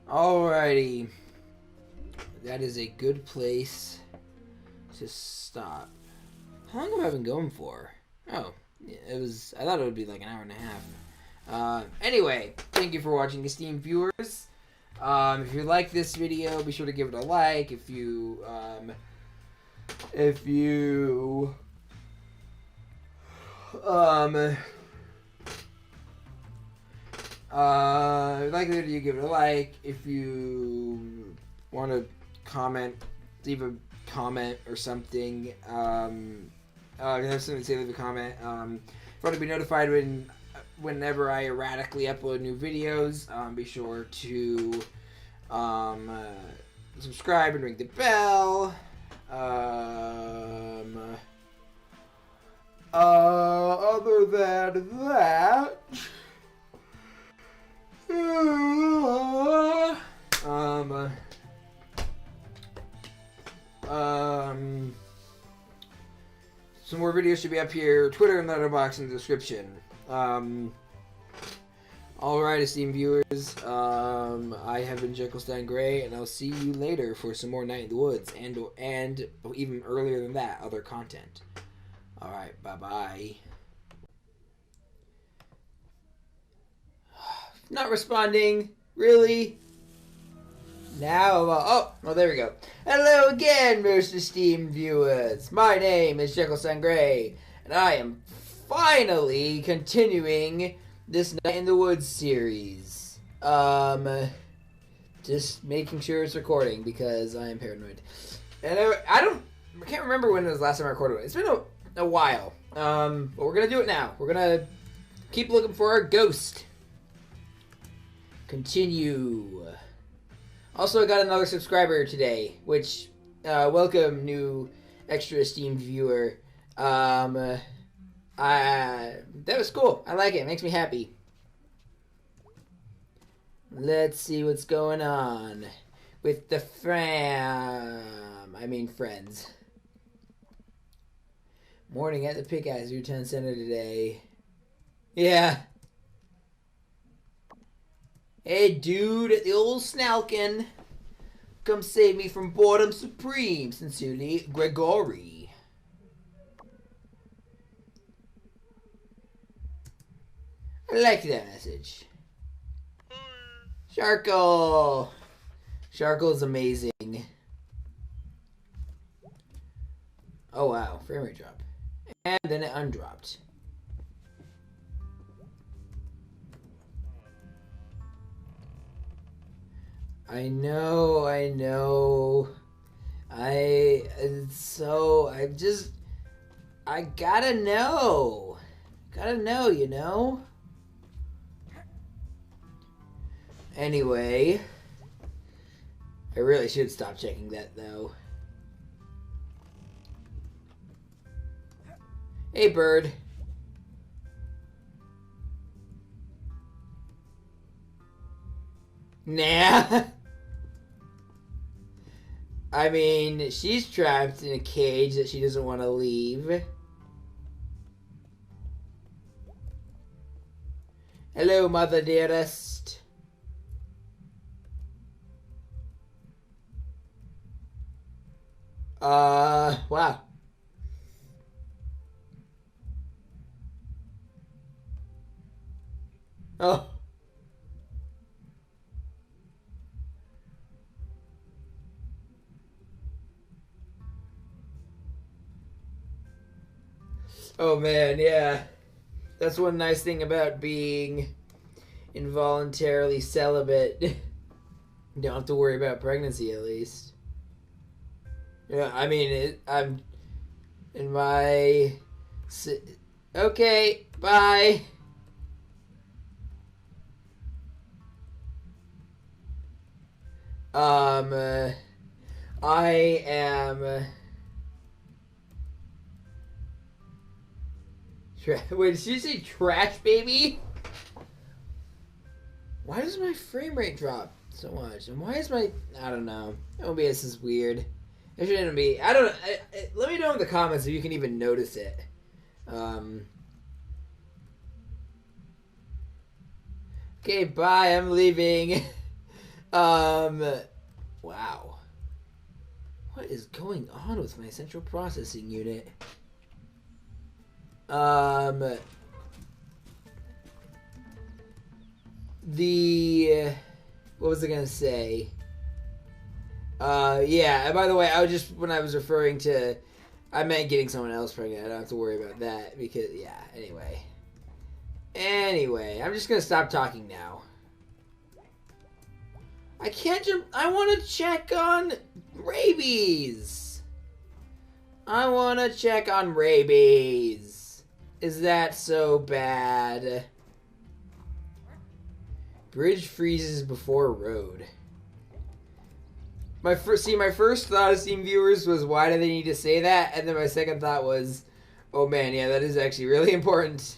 A: Alrighty. That is a good place to stop. How long have I been going for? Oh, it was. I thought it would be like an hour and a half. Anyway, thank you for watching, esteemed viewers. If you like this video, be sure to give it a like. If you like the video, give it a like. If you want to comment, leave a comment or something. If you have something to say, leave a comment. If you want to be notified whenever I erratically upload new videos, be sure to subscribe and ring the bell. Other than that, some more videos should be up here. Twitter and letterbox in the description. Alright, esteemed viewers, I have been Jekyllstein Gray, and I'll see you later for some more Night in the Woods, and even earlier than that, other content. Alright, bye-bye. Not responding. Really? Now, oh, there we go. Hello again, most esteemed viewers. My name is Jekyllstein Gray, and I am finally continuing this Night in the Woods series. Just making sure it's recording because I am paranoid. And I can't remember when it was the last time I recorded it. It's been a while. But we're gonna do it now. We're gonna keep looking for our ghost. Continue. Also, I got another subscriber today, which, welcome, new extra esteemed viewer. That was cool. I like it. It makes me happy. Let's see what's going on with the friends. Morning at the Pickaxe Town Center today. Yeah. Hey, dude, at the old Snalkin. Come save me from boredom supreme. Sincerely, Gregory. I like that message. Sharkle. Sharkle is amazing. Oh, wow. Frame rate drop. And then it undropped. I know, I know. I gotta know. Gotta know, you know? Anyway, I really should stop checking that, though. Hey, bird. Nah. I mean, she's trapped in a cage that she doesn't want to leave. Hello, mother dearest. Wow. Oh. Oh man, yeah. That's one nice thing about being involuntarily celibate. You don't have to worry about pregnancy, at least. Yeah, I mean, I'm in my... Okay, bye. I am... Wait, did she say trash, baby? Why does my frame rate drop so much? And why is my... I don't know. OBS is weird. It shouldn't be... I don't know. Let me know in the comments if you can even notice it. Okay, bye. I'm leaving. Wow. What is going on with my central processing unit? What was I gonna say? Yeah, and by the way, when I was referring to, I meant getting someone else pregnant. I don't have to worry about that because, yeah, Anyway, I'm just gonna stop talking now. I can't jump. I want to check on rabies. I want to check on rabies. Is that so bad? Bridge freezes before road. My first thought of Steam viewers was, why do they need to say that? And then my second thought was, oh man, yeah, that is actually really important.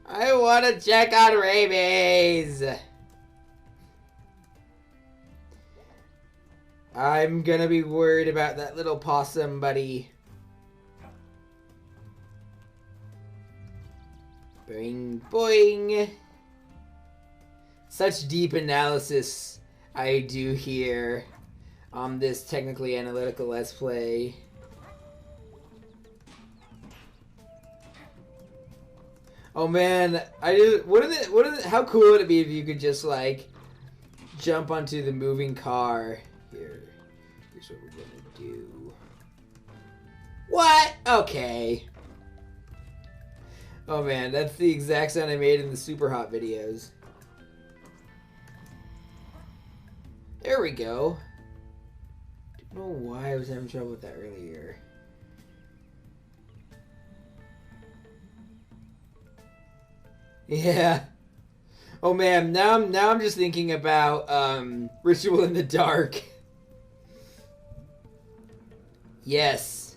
A: I want to check on rabies. I'm gonna be worried about that little possum buddy. Boing, boing. Such deep analysis I do here on this technically analytical Let's Play. Oh man, how cool would it be if you could just like jump onto the moving car? Here's what we're gonna do. What? Okay. Oh man, that's the exact sound I made in the Super Hot videos. There we go. Don't know why I was having trouble with that earlier. Yeah. Oh man, now I'm just thinking about Ritual in the Dark. Yes.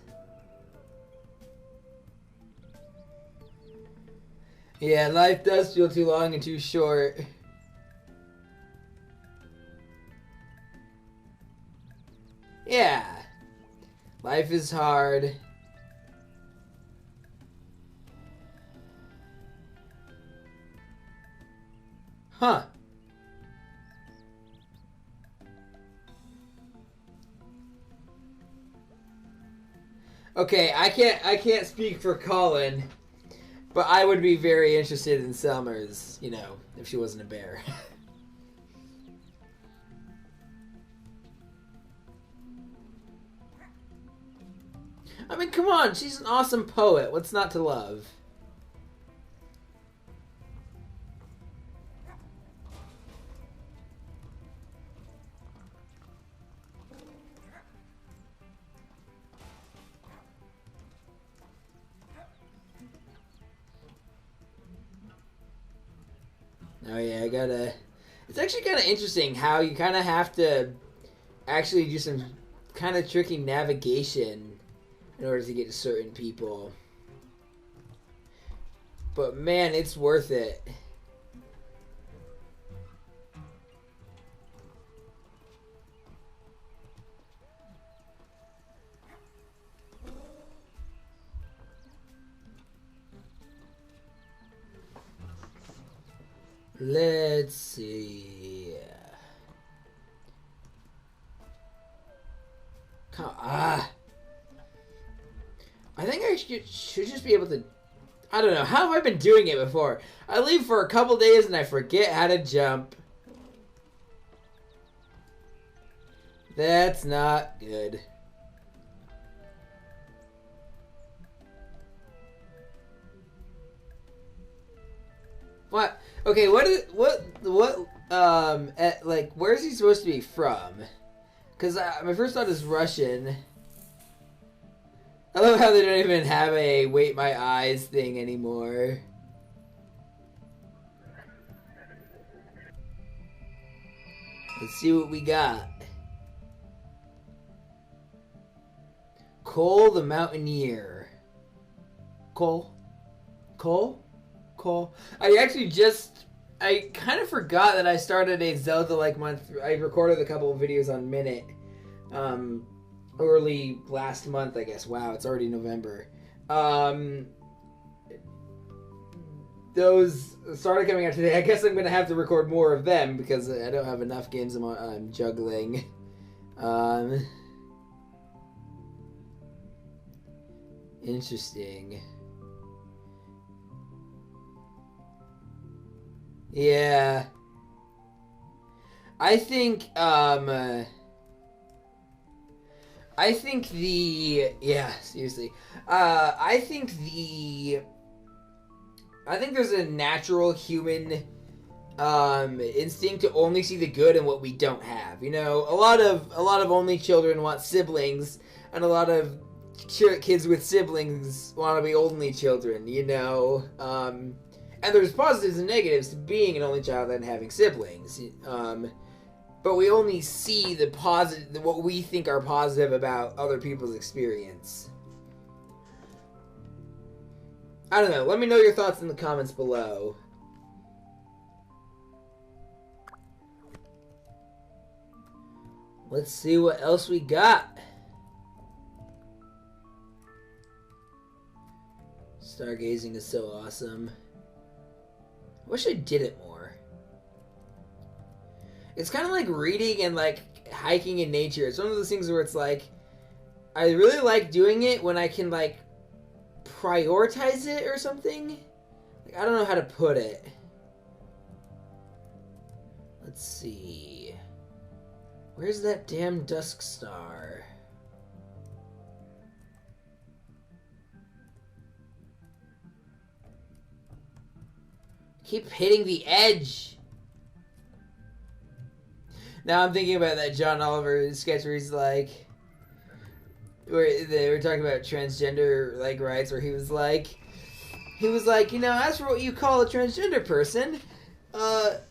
A: Yeah, life does feel too long and too short. Yeah. Life is hard. Huh. Okay, I can't speak for Colin, but I would be very interested in Selmer's, you know, if she wasn't a bear. I mean, come on, she's an awesome poet. What's not to love? Oh yeah, I gotta... It's actually kind of interesting how you kind of have to actually do some kind of tricky navigation in order to get to certain people. But man, it's worth it. Let's see. I think I should just be able to... I don't know. How have I been doing it before? I leave for a couple days and I forget how to jump. That's not good. What? Okay, like, where's he supposed to be from? Because my first thought is Russian. I love how they don't even have a wait my eyes thing anymore. Let's see what we got. Cole the Mountaineer. Cole? I kind of forgot that I started a Zelda-like month. I recorded a couple of videos on Minute. Early last month, I guess. Wow, it's already November. Those started coming out today. I guess I'm going to have to record more of them because I don't have enough games I'm juggling. Interesting. Yeah. I think seriously. I think there's a natural human instinct to only see the good in what we don't have. You know, a lot of only children want siblings, and a lot of kids with siblings want to be only children, you know. And there's positives and negatives to being an only child and having siblings. But we only see the positive, what we think are positive about other people's experience. I don't know. Let me know your thoughts in the comments below. Let's see what else we got. Stargazing is so awesome. I wish I did it more. It's kind of like reading and like hiking in nature. It's one of those things where it's like, I really like doing it when I can like prioritize it or something. Like, I don't know how to put it. Let's see. Where's that damn dusk star? Keep hitting the edge. Now I'm thinking about that John Oliver sketch where he's like, where they were talking about transgender like rights, where he was like, you know, as for what you call a transgender person,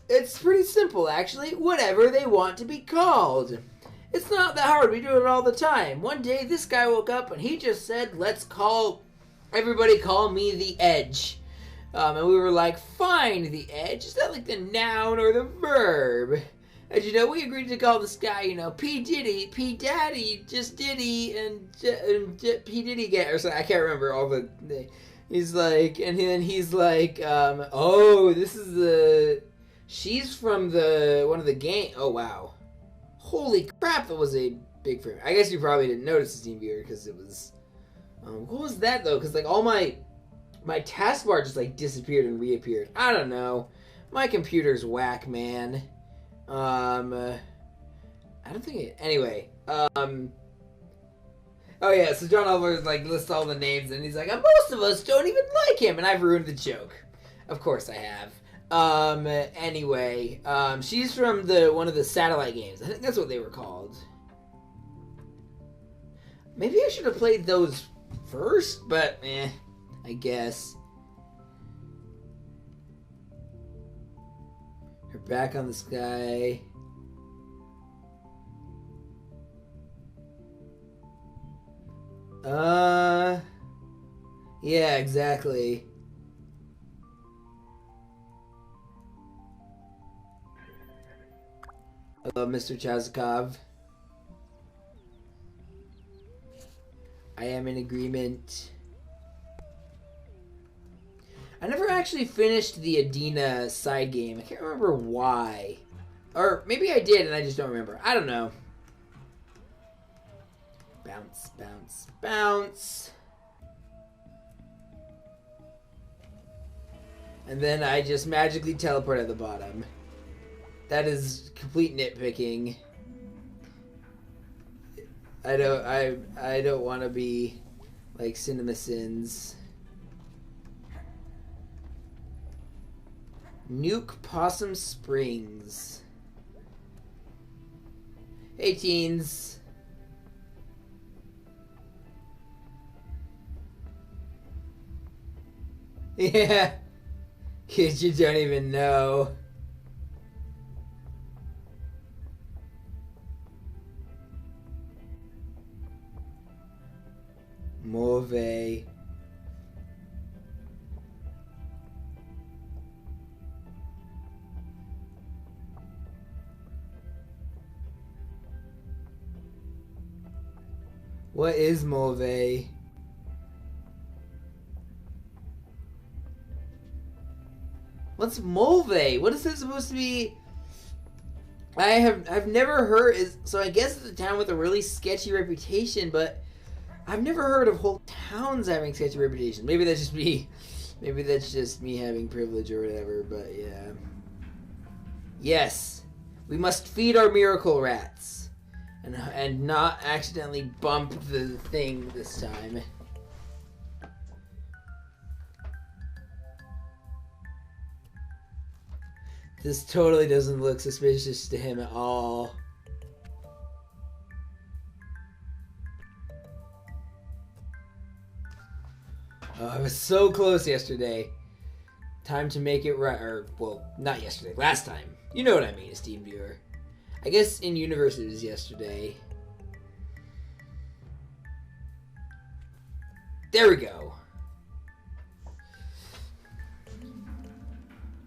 A: it's pretty simple actually. Whatever they want to be called. It's not that hard. We do it all the time. One day this guy woke up and he just said, "Let's everybody call me the Edge." And we were like, fine, the Edge. Is that like the noun or the verb? And you know, we agreed to call this guy, you know, P. Diddy, P. Daddy, Just Diddy, and P. Diddy get, or something. I can't remember all the. He's like, and then he's like, oh, this is she's from one of the game. Oh wow, holy crap, that was a big frame. I guess you probably didn't notice the Steam viewer because it was. What was that though? Because like all my taskbar just like disappeared and reappeared. I don't know. My computer's whack, man. I don't think it... Anyway, oh yeah, so John Oliver like lists all the names and he's like, most of us don't even like him, and I've ruined the joke. Of course I have. Anyway, she's from one of the satellite games. I think that's what they were called. Maybe I should have played those first, but I guess. back on the sky. Yeah, exactly. Hello, Mr. Chazikov. I am in agreement. I never actually finished the Adina side game. I can't remember why. Or maybe I did and I just don't remember. I don't know. Bounce, bounce, bounce. And then I just magically teleport at the bottom. That is complete nitpicking. I don't want to be like Cinema Sins. Nuke Possum Springs. Hey teens. Yeah. Kids you don't even know. Mauve. What is Mauve? What's Mauve? What is this supposed to be? I've never heard. So I guess it's a town with a really sketchy reputation, but I've never heard of whole towns having sketchy reputation. Maybe that's just me. Maybe that's just me having privilege or whatever. But yeah. Yes, we must feed our miracle rats, and not accidentally bump the thing this time. This totally doesn't look suspicious to him at all. Oh, I was so close yesterday. Time to make it right. Or, well, not yesterday. Last time. You know what I mean, esteemed viewer. I guess in universe it was yesterday. There we go.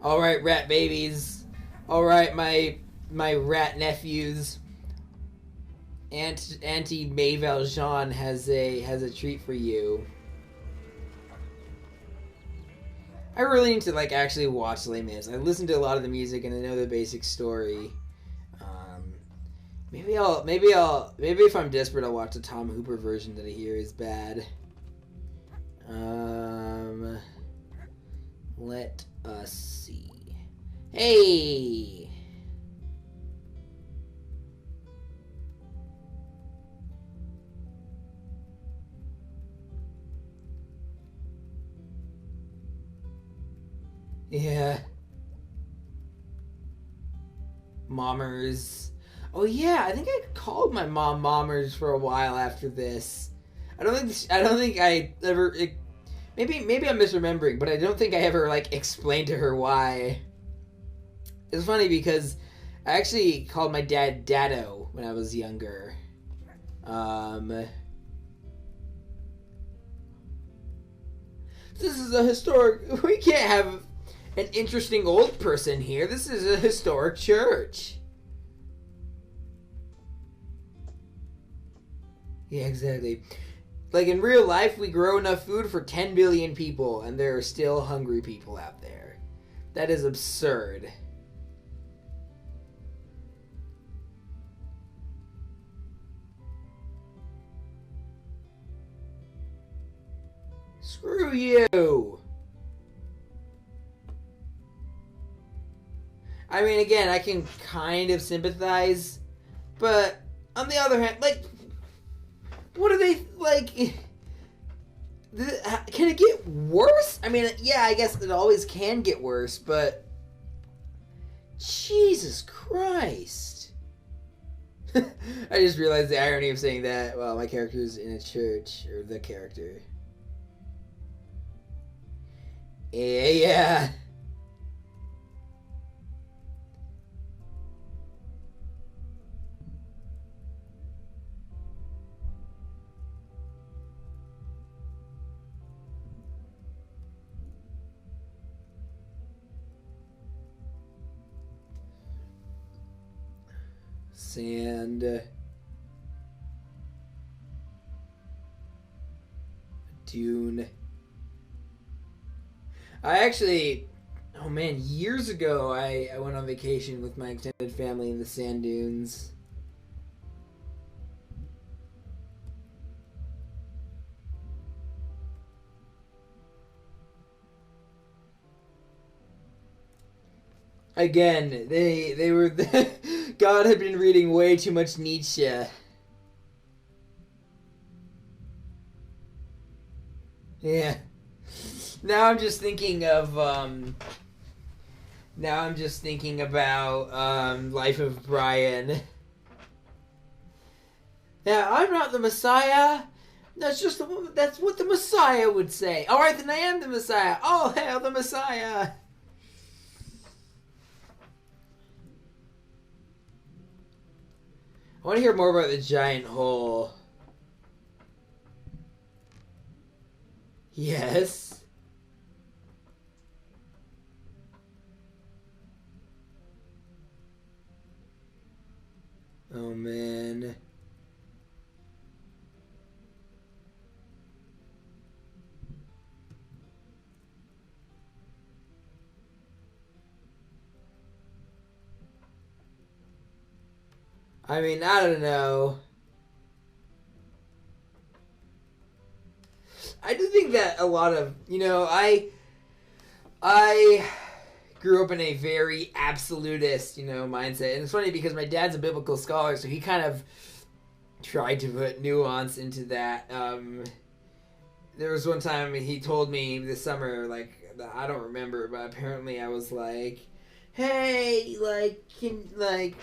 A: Alright, rat babies. Alright, my rat nephews. Auntie May Valjean has a treat for you. I really need to like actually watch Les Mis. I listen to a lot of the music and I know the basic story. Maybe if I'm desperate, I'll watch the Tom Hooper version that I hear is bad. Let us see. Hey! Yeah. Mommers. Oh yeah, I think I called my mom Mommers for a while after this. I don't think I ever. Maybe I'm misremembering, but I don't think I ever like explained to her why. It's funny because I actually called my dad Dado when I was younger. This is a historic. We can't have an interesting old person here. This is a historic church. Yeah, exactly. Like in real life, we grow enough food for 10 billion people, and there are still hungry people out there. That is absurd. Screw you! I mean, again, I can kind of sympathize, but on the other hand, like, what are they, like, can it get worse? I mean, yeah, I guess it always can get worse, but Jesus Christ. I just realized the irony of saying that while my character is in a church, or the character. Yeah. sand. Dune. I actually, oh man, years ago I went on vacation with my extended family in the sand dunes. Again, they were God had been reading way too much Nietzsche. Yeah. Now I'm just thinking of now I'm just thinking about Life of Brian. Yeah, I'm not the Messiah. That's what the Messiah would say. All right, then I am the Messiah. All hail the Messiah. I want to hear more about the giant hole. Yes. Oh man. I mean, I don't know. I do think that a lot of, I grew up in a very absolutist, mindset. And it's funny because my dad's a biblical scholar, so he kind of tried to put nuance into that. There was one time he told me this summer, like, I don't remember, but apparently I was like, hey, like,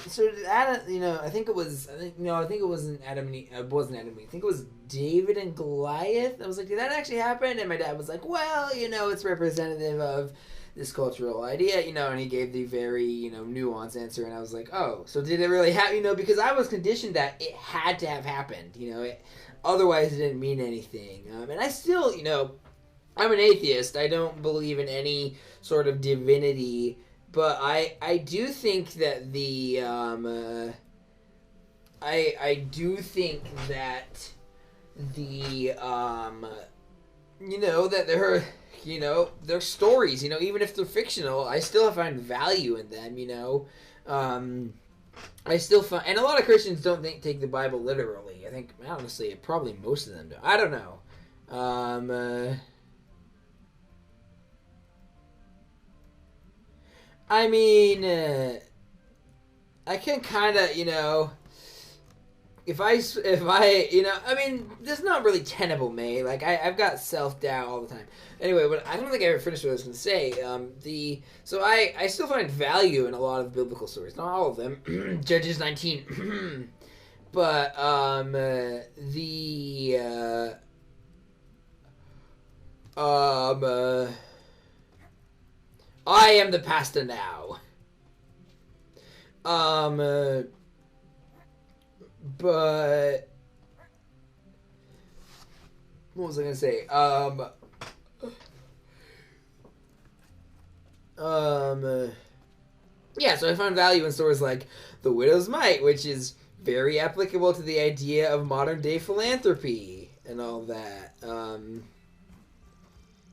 A: so did Adam, I think it wasn't Adam and Eve, it wasn't Adam and Eve, I think it was David and Goliath. I was like, did that actually happen? And my dad was like, well, it's representative of this cultural idea, and he gave the very, nuanced answer, and I was like, oh, so did it really happen, because I was conditioned that it had to have happened, otherwise it didn't mean anything, and I still, I'm an atheist, I don't believe in any sort of divinity. But I do think that the I do think that the that they're stories, even if they're fictional, I still find value in them, I still find, and a lot of Christians don't take the Bible literally. I think honestly probably most of them do. I don't know. I mean, I can kind of, if I, I mean, there's not really tenable, mate. Like, I've got self-doubt all the time. Anyway, but I don't think I ever finished what I was going to say. So I still find value in a lot of biblical stories. Not all of them. Judges 19. But, I am the pastor now. But what was I gonna say? Yeah, so I found value in stories like The Widow's Mite, which is very applicable to the idea of modern day philanthropy and all that.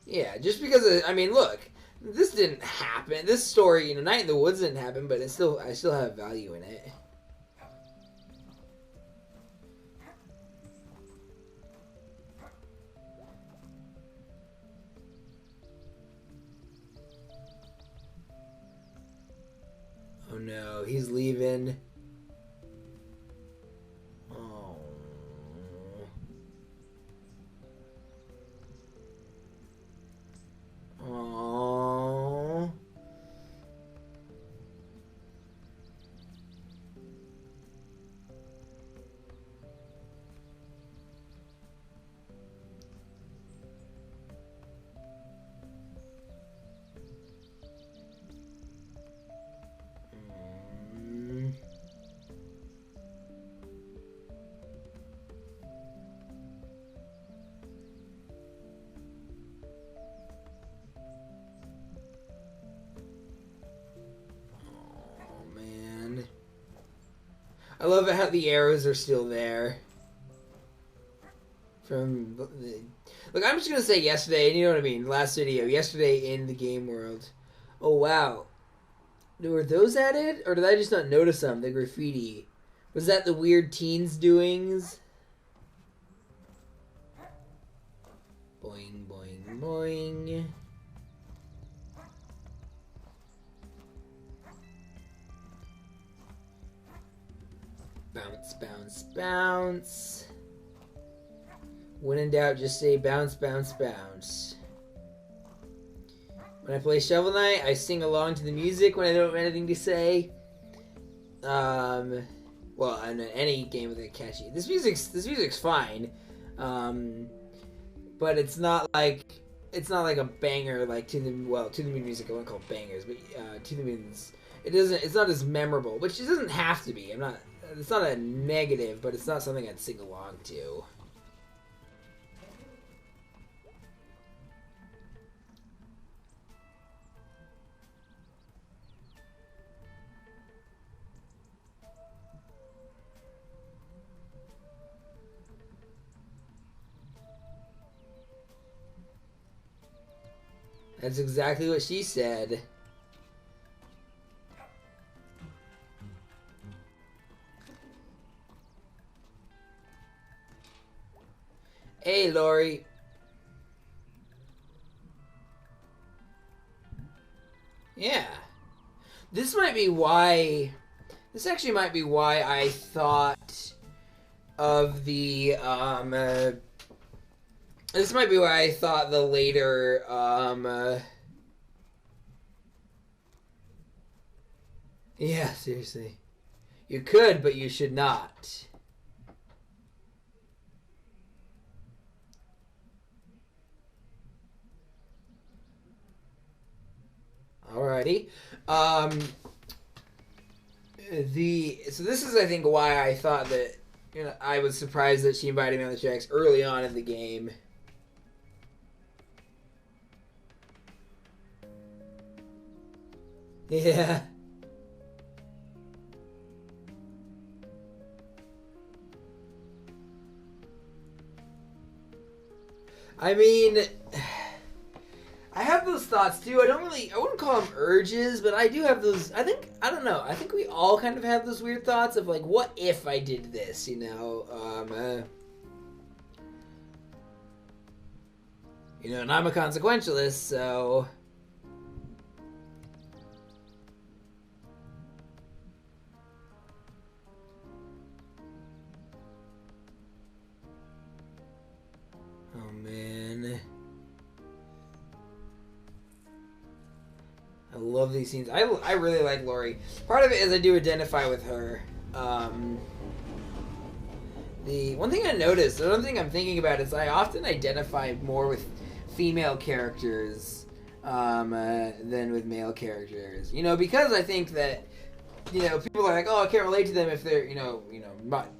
A: Yeah, just because look, this didn't happen. This story, Night in the Woods didn't happen, but I still have value in it. Oh no, he's leaving. Oh. Oh. I love it how the arrows are still there. From look, I'm just gonna say yesterday, and you know what I mean. Last video, yesterday in the game world. Oh wow, were those added, or did I just not notice them? The graffiti. Was that the weird teens doings? Boing boing boing. Bounce bounce bounce. When in doubt, just say bounce, bounce, bounce. When I play Shovel Knight, I sing along to the music when I don't have anything to say. Well, in any game with a catchy. This music's fine, but it's not like a banger like To the Moon music. I wouldn't call it bangers, but To the Moon's. It's not as memorable, which it doesn't have to be. It's not a negative, but it's not something I'd sing along to. That's exactly what she said. Hey, Lori. Yeah. This actually might be why I thought of the, this might be why I thought the later, yeah, seriously. You could, but you should not. Alrighty. So this is, I think, why I thought that, I was surprised that she invited me on the tracks early on in the game. Yeah. I mean, I have those thoughts too. I wouldn't call them urges, but I do have those. I don't know. I think we all kind of have those weird thoughts of like, what if I did this, And I'm a consequentialist, so. Oh, man. I love these scenes. I really like Lori. Part of it is I do identify with her. The one thing I noticed, the one thing I'm thinking about is I often identify more with female characters than with male characters. Because I think that people are like, oh, I can't relate to them if they're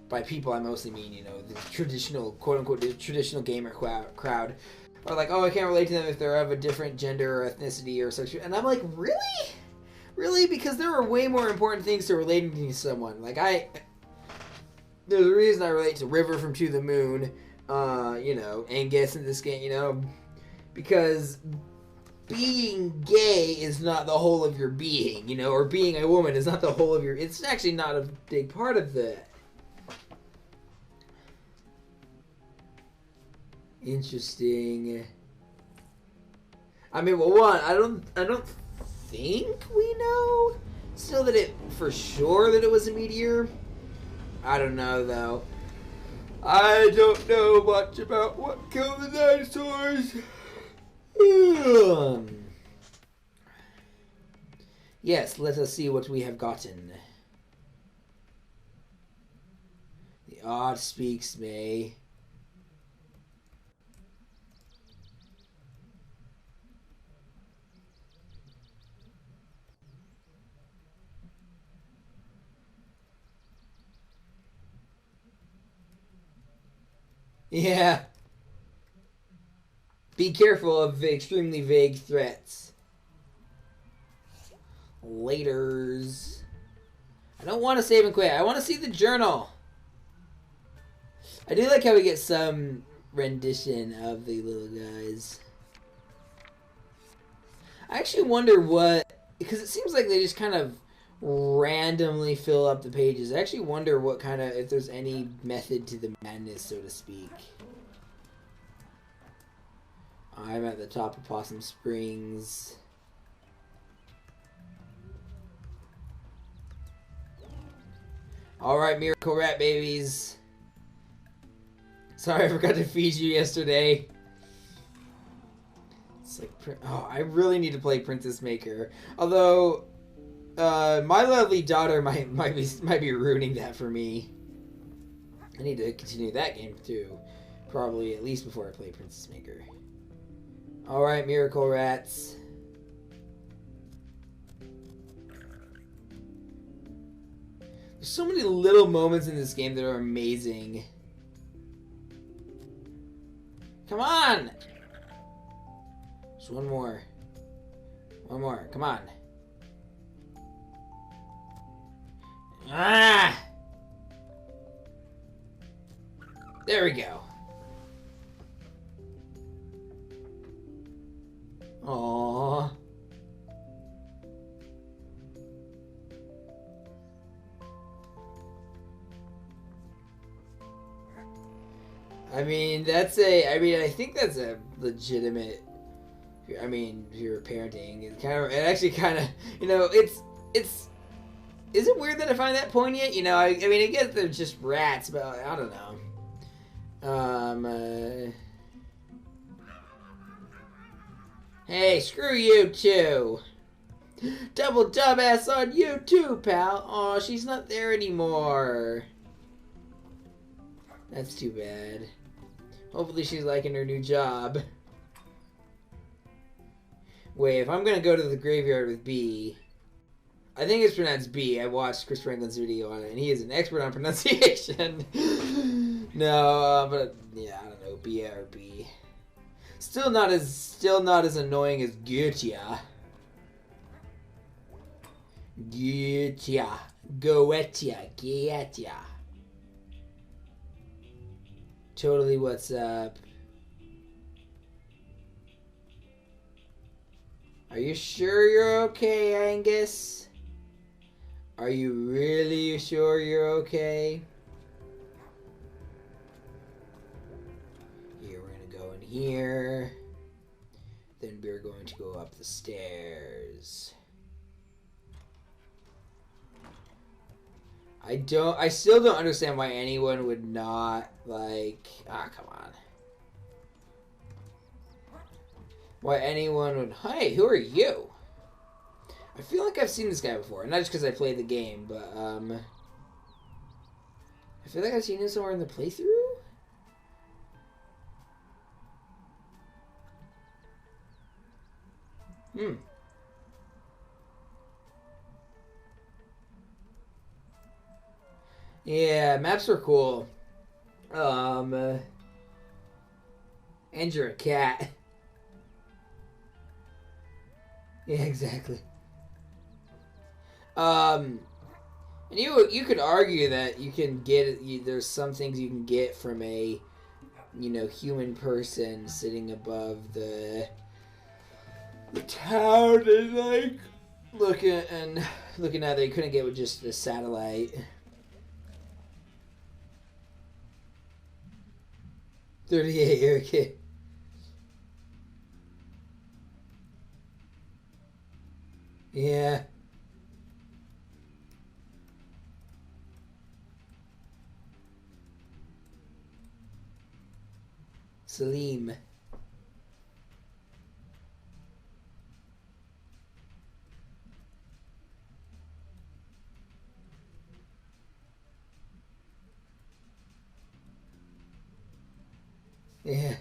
A: by people I mostly mean the traditional quote unquote the traditional gamer crowd. Or like, oh, I can't relate to them if they're of a different gender or ethnicity or sexual. And I'm like, really? Really? Because there are way more important things to relating to someone. Like, there's a reason I relate to River from To the Moon, Angus in this game, because being gay is not the whole of your being, or being a woman is not the whole of your... It's actually not a big part of that. Interesting. I mean, well, one, I don't think we know still that it for sure that it was a meteor. I don't know though. I don't know much about what killed the dinosaurs. Yes, let us see what we have gotten. The odd speaks, May. Yeah. Be careful of extremely vague threats. Laters. I don't want to save and quit. I want to see the journal. I do like how we get some rendition of the little guys. I actually wonder what, because it seems like they just kind of randomly fill up the pages. I actually wonder what kind of, if there's any method to the madness, so to speak. I'm at the top of Possum Springs. Alright, Miracle Rat babies. Sorry I forgot to feed you yesterday. It's like, oh, I really need to play Princess Maker. Although, my lovely daughter might be ruining that for me. I need to continue that game too. Probably at least before I play Princess Maker. Alright, Miracle Rats. There's so many little moments in this game that are amazing. Come on! Just one more. One more. Come on. Ah! There we go. Aww. I mean, I think that's a legitimate, I mean, if you're parenting, it actually kind of, you know, is it weird that I find that poignant? You know, I mean, I guess they're just rats, but I don't know. Hey, screw you too. Double dumbass on you too, pal. Aw, she's not there anymore. That's too bad. Hopefully she's liking her new job. Wait, if I'm gonna go to the graveyard with B, I think it's pronounced B. I watched Chris Franklin's video on it, and he is an expert on pronunciation. No, but yeah, I don't know, BRB. Still not as annoying as Goetia. Goetia. Totally, what's up? Are you sure you're okay, Angus? Are you really sure you're okay? Here, we're gonna go in here. Then we're going to go up the stairs. I still don't understand why anyone would not, like, come on. Why anyone would, hey, who are you? I feel like I've seen this guy before. Not just because I played the game, but, I feel like I've seen him somewhere in the playthrough? Yeah, maps are cool. And you're a cat. Yeah, exactly. And you could argue that you can get there's some things you can get from a, you know, human person sitting above the town and like looking at it. You couldn't get with just a satellite. 38 year kid. Yeah. Salim. Yeah.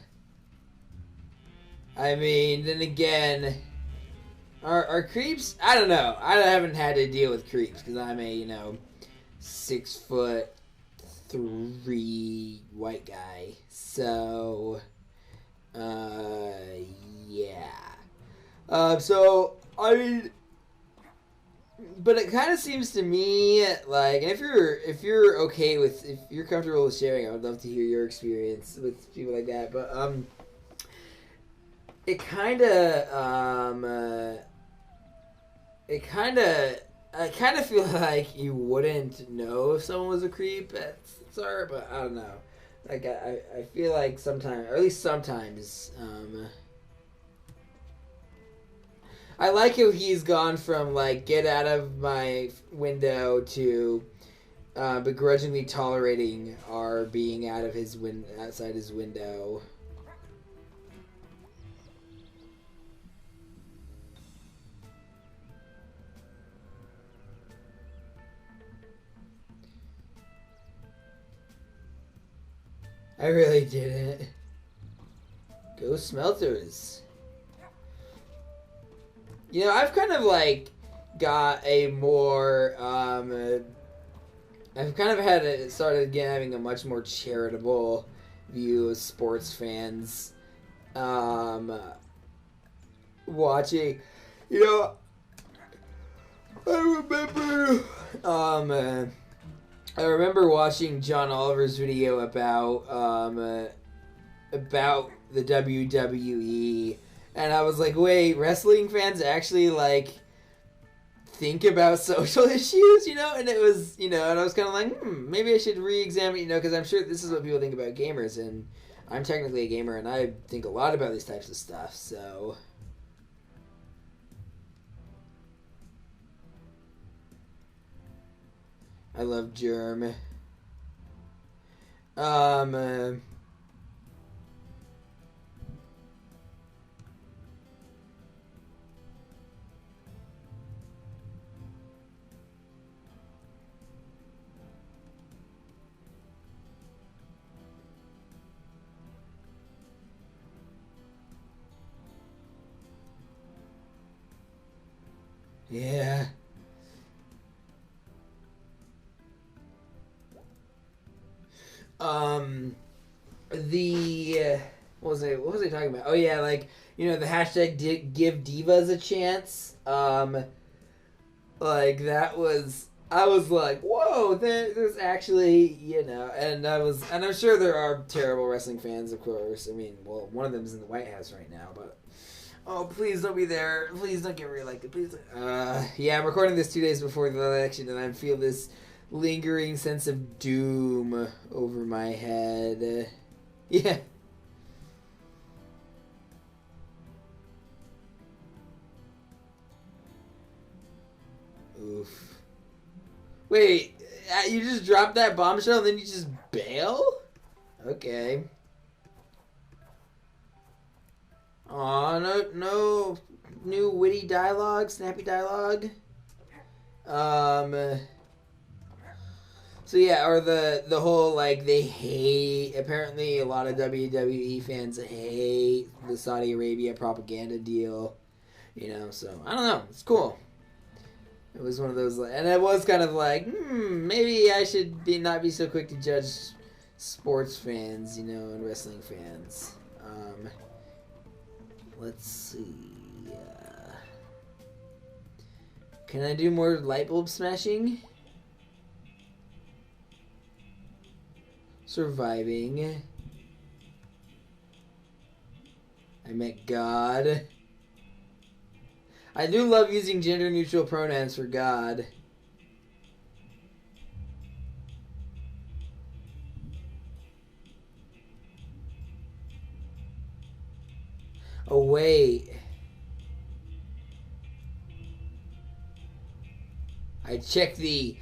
A: I mean, then again, are creeps? I don't know. I haven't had to deal with creeps because I'm a, you know, 6'3" white guy. So, yeah. So I mean, but it kind of seems to me like, and if you're okay with, if you're comfortable with sharing, I would love to hear your experience with people like that. But it kind of I kind of feel like you wouldn't know if someone was a creep at start, but I don't know. Like I feel like sometimes, or at least sometimes, I like how he's gone from like get out of my window to begrudgingly tolerating our being out of his outside his window. I really didn't. Go smelters. You know, I've kind of like got a more I've kind of started again having a much more charitable view of sports fans watching. You know, I remember watching John Oliver's video about the WWE, and I was like, wait, wrestling fans actually like think about social issues, you know? And it was, you know, and I was kind of like, maybe I should re-examine, you know, because I'm sure this is what people think about gamers, and I'm technically a gamer, and I think a lot about these types of stuff, so. I love Germ. Yeah. What was I talking about? Oh yeah, like, you know, the hashtag give divas a chance. Like that was, I was like, whoa, there's actually, you know, and I'm sure there are terrible wrestling fans, of course. I mean, well, one of them's in the White House right now, but oh, please don't be there. Please don't get reelected. Please. Yeah, I'm recording this 2 days before the election, and I feel this lingering sense of doom over my head. Yeah. Oof. Wait, you just dropped that bombshell and then you just bail? Okay. Aw, no new witty dialogue, snappy dialogue. So yeah, or the whole, like, they hate, apparently a lot of WWE fans hate the Saudi Arabia propaganda deal, you know, so I don't know, it's cool. It was one of those, and it was kind of like, maybe I should not be so quick to judge sports fans, you know, and wrestling fans. Let's see. Can I do more light bulb smashing? Surviving. I met God. I do love using gender-neutral pronouns for God. Oh, wait. I checked the...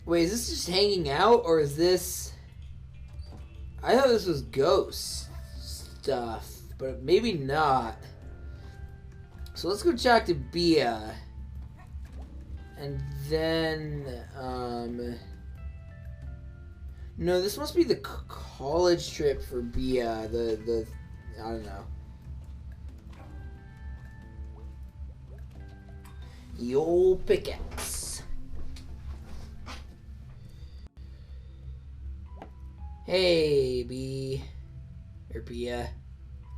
A: Wait, is this just hanging out, or is this... I thought this was ghost stuff, but maybe not. So let's go talk to Bia. And then, no, this must be the college trip for Bia. The I don't know. Yo pickaxe. Hey, B. Or Bia.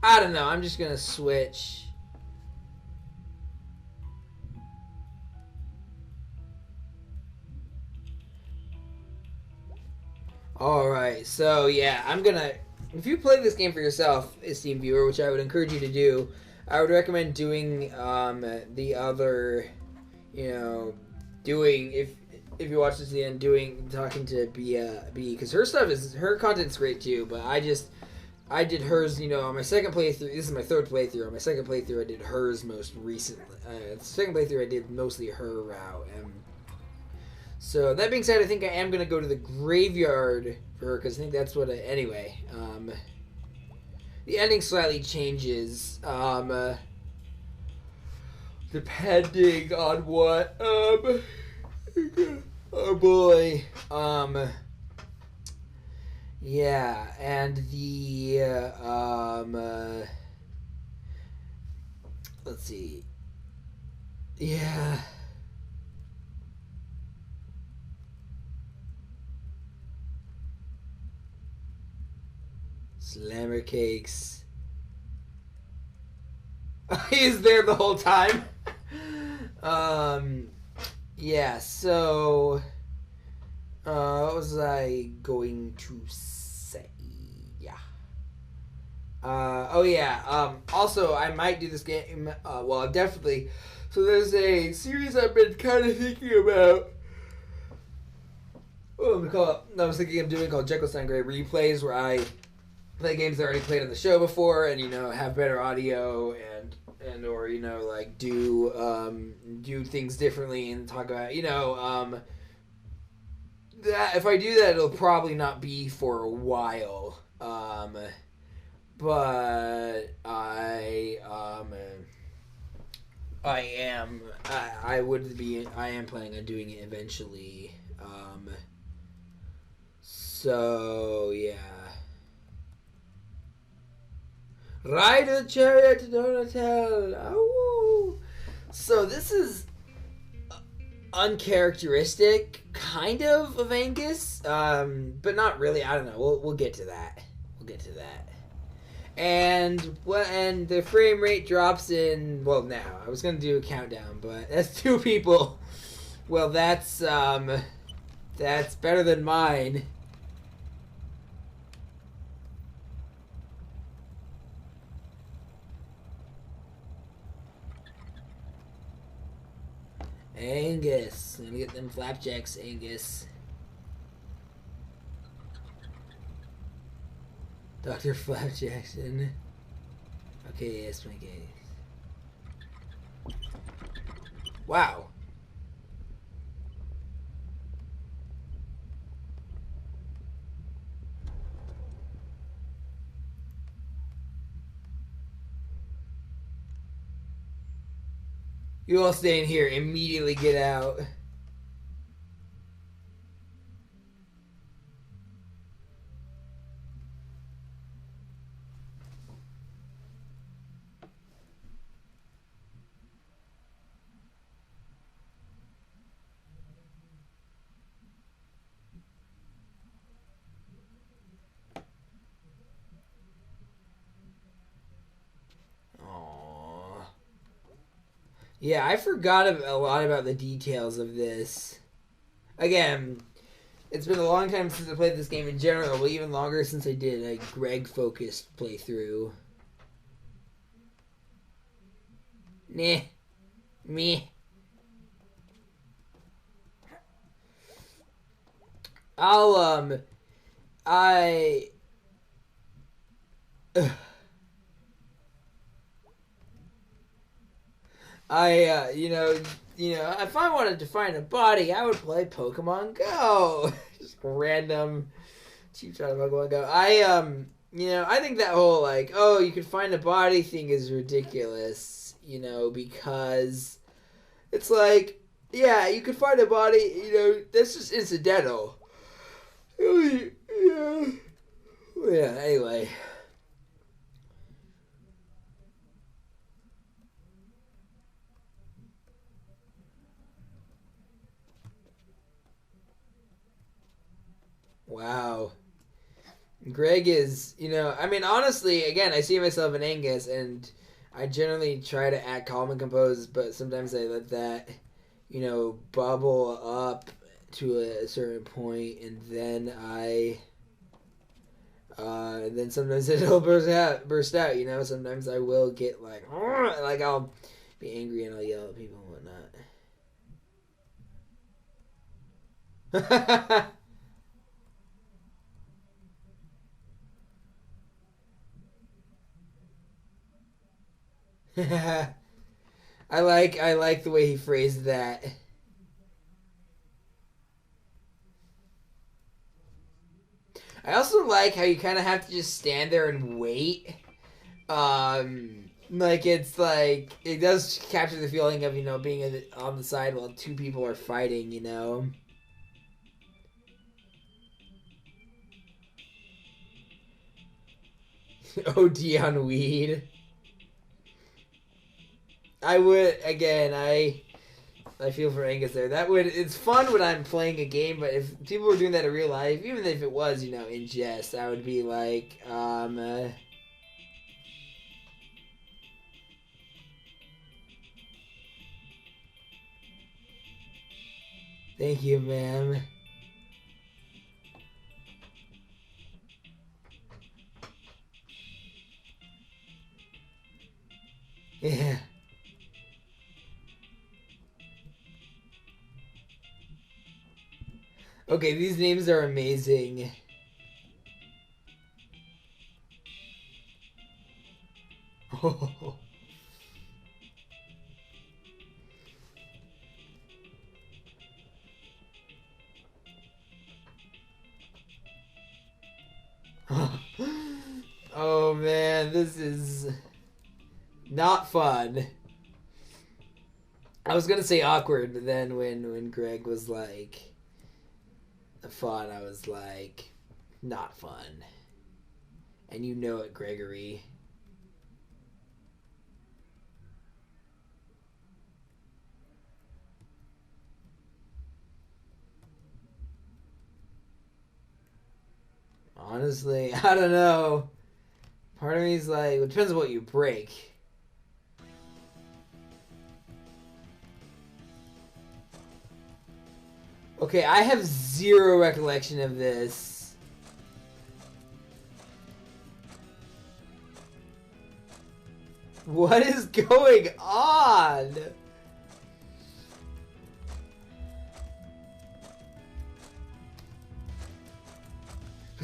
A: I don't know, I'm just gonna switch. Alright, so yeah, I'm gonna... If you play this game for yourself, esteemed viewer, which I would encourage you to do, I would recommend doing the other, you know, doing, if you watch this to the end, talking to B, because her content's great too, but I did hers, you know, on my second playthrough. This is my third playthrough. On my second playthrough, I did hers most recently. The second playthrough, I did mostly her route. So, that being said, I think I am going to go to the graveyard for her, because I think that's what anyway, the ending slightly changes, depending on what, oh boy, yeah, and let's see, yeah. Slammer cakes. He's there the whole time. Yeah, so what was I going to say? Yeah. Oh yeah. Also, I might do this game. Well, definitely. So there's a series I've been kind of thinking about. I was thinking of doing called Jekyllstein Gray Replays, where I play games that I already played on the show before, and, you know, have better audio and or, you know, like do things differently and talk about, you know, that if I do that, it'll probably not be for a while, but I am planning on doing it eventually, so yeah. Ride a chariot to Donatel. Oh. So this is uncharacteristic, kind of Angus, but not really. I don't know. We'll get to that. And the frame rate drops in. Well, now I was gonna do a countdown, but that's 2 people. Well, that's better than mine. Angus. Let me get them flapjacks, Angus. Dr. Flapjackson. Okay, yes, my gaze. Wow. You all stay in here. Immediately get out. Yeah, I forgot a lot about the details of this. Again, it's been a long time since I played this game in general, but even longer since I did a Gregg-focused playthrough. Nah. Me. If I wanted to find a body, I would play Pokemon Go. Just random cheap shot of Pokemon Go. I think that whole, like, oh, you can find a body thing is ridiculous, because it's like, yeah, you could find a body, that's just incidental. Yeah, anyway. Wow. Gregg is, honestly, again, I see myself in Angus, and I generally try to act calm and composed, but sometimes I let that, bubble up to a certain point, and then I And then sometimes it'll burst out, you know. Sometimes I will get like I'll be angry and I'll yell at people and whatnot. I like the way he phrased that. I also like how you kind of have to just stand there and wait. Like it does capture the feeling of, you know, being on the side while two people are fighting, you know. OD on weed. I would, again, I feel for Angus there. It's fun when I'm playing a game, but if people were doing that in real life, even if it was, you know, in jest, I would be like, thank you, ma'am. Yeah. Okay, these names are amazing. Oh. Oh man, this is not fun. I was gonna say awkward, but then when Greg was like fun, I was like, not fun. And you know it, Gregory. Honestly, I don't know. Part of me's like, it depends on what you break. Okay, I have zero recollection of this. What is going on?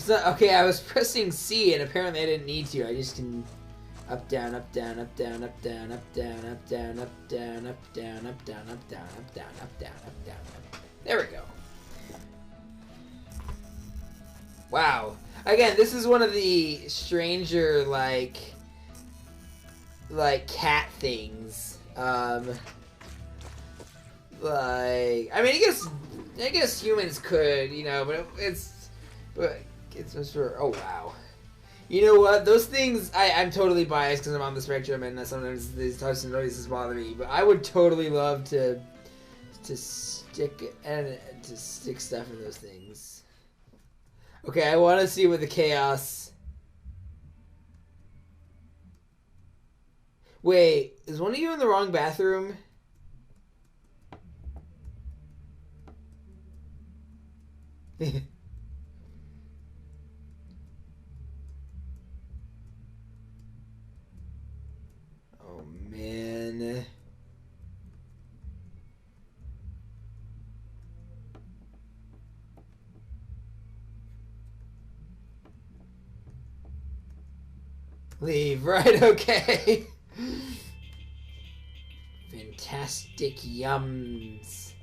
A: Okay, I was pressing C and apparently I didn't need to. I just can up, down, up, down, up, down, up, down, up, down, up, down, up, down, up, down, up, down, up, down, up, down, up, down, up, down, up. There we go. Wow. Again, this is one of the stranger, like cat things. Like, I mean, I guess humans could, you know, but it's just for, oh wow. You know what? Those things, I'm totally biased because I'm on the spectrum and sometimes these types of noises bother me, but I would totally love to stick stuff in those things. Okay, I want to see what the chaos. Wait, is one of you in the wrong bathroom? Oh man. Leave, right? Okay. Fantastic yums.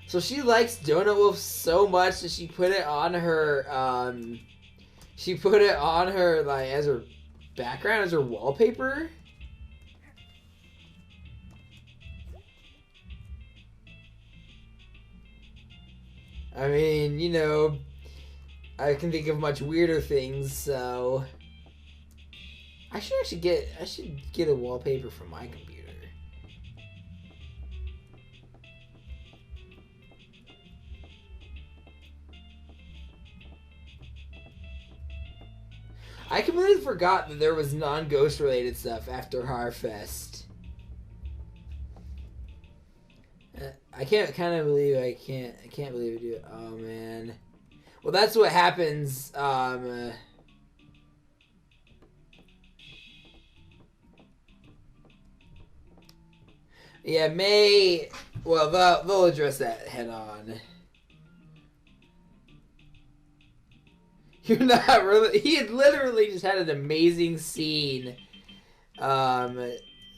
A: So she likes Donut Wolf so much that she put it on her, like, as her background, as her wallpaper? I mean, you know, I can think of much weirder things, so I should get a wallpaper for my computer. I completely forgot that there was non-ghost related stuff after Harfest. I can't believe I can't believe I do it. Oh man. Well, that's what happens. Yeah, May. Well, they'll address that head on. You're not really. He had literally just had an amazing scene,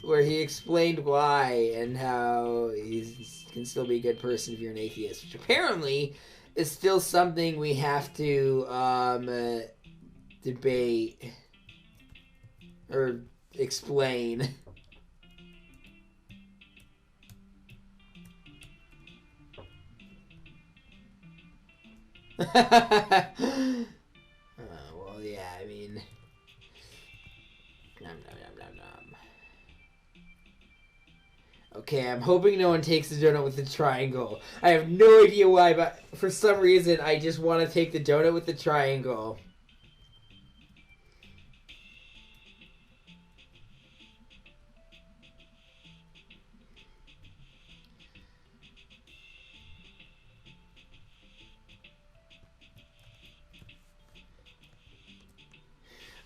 A: where he explained why and how he can still be a good person if you're an atheist, which apparently is still something we have to debate or explain. Well, yeah, I mean, nom, nom, nom, nom, nom. Okay, I'm hoping no one takes the donut with the triangle. I have no idea why, but for some reason, I just want to take the donut with the triangle.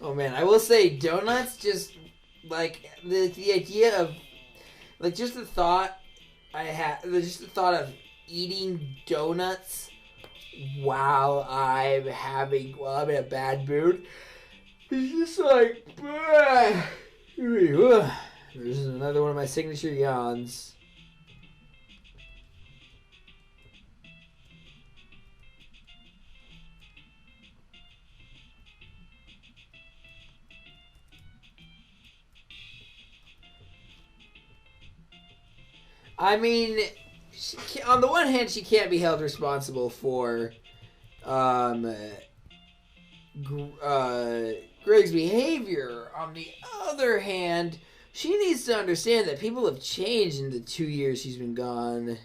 A: Oh man, I will say donuts just like the idea of like just the thought I had just the thought of eating donuts while I'm in a bad mood. It's just like there's another one of my signature yawns. I mean, on the one hand, she can't be held responsible for um, Gregg's behavior. On the other hand, she needs to understand that people have changed in the 2 years she's been gone.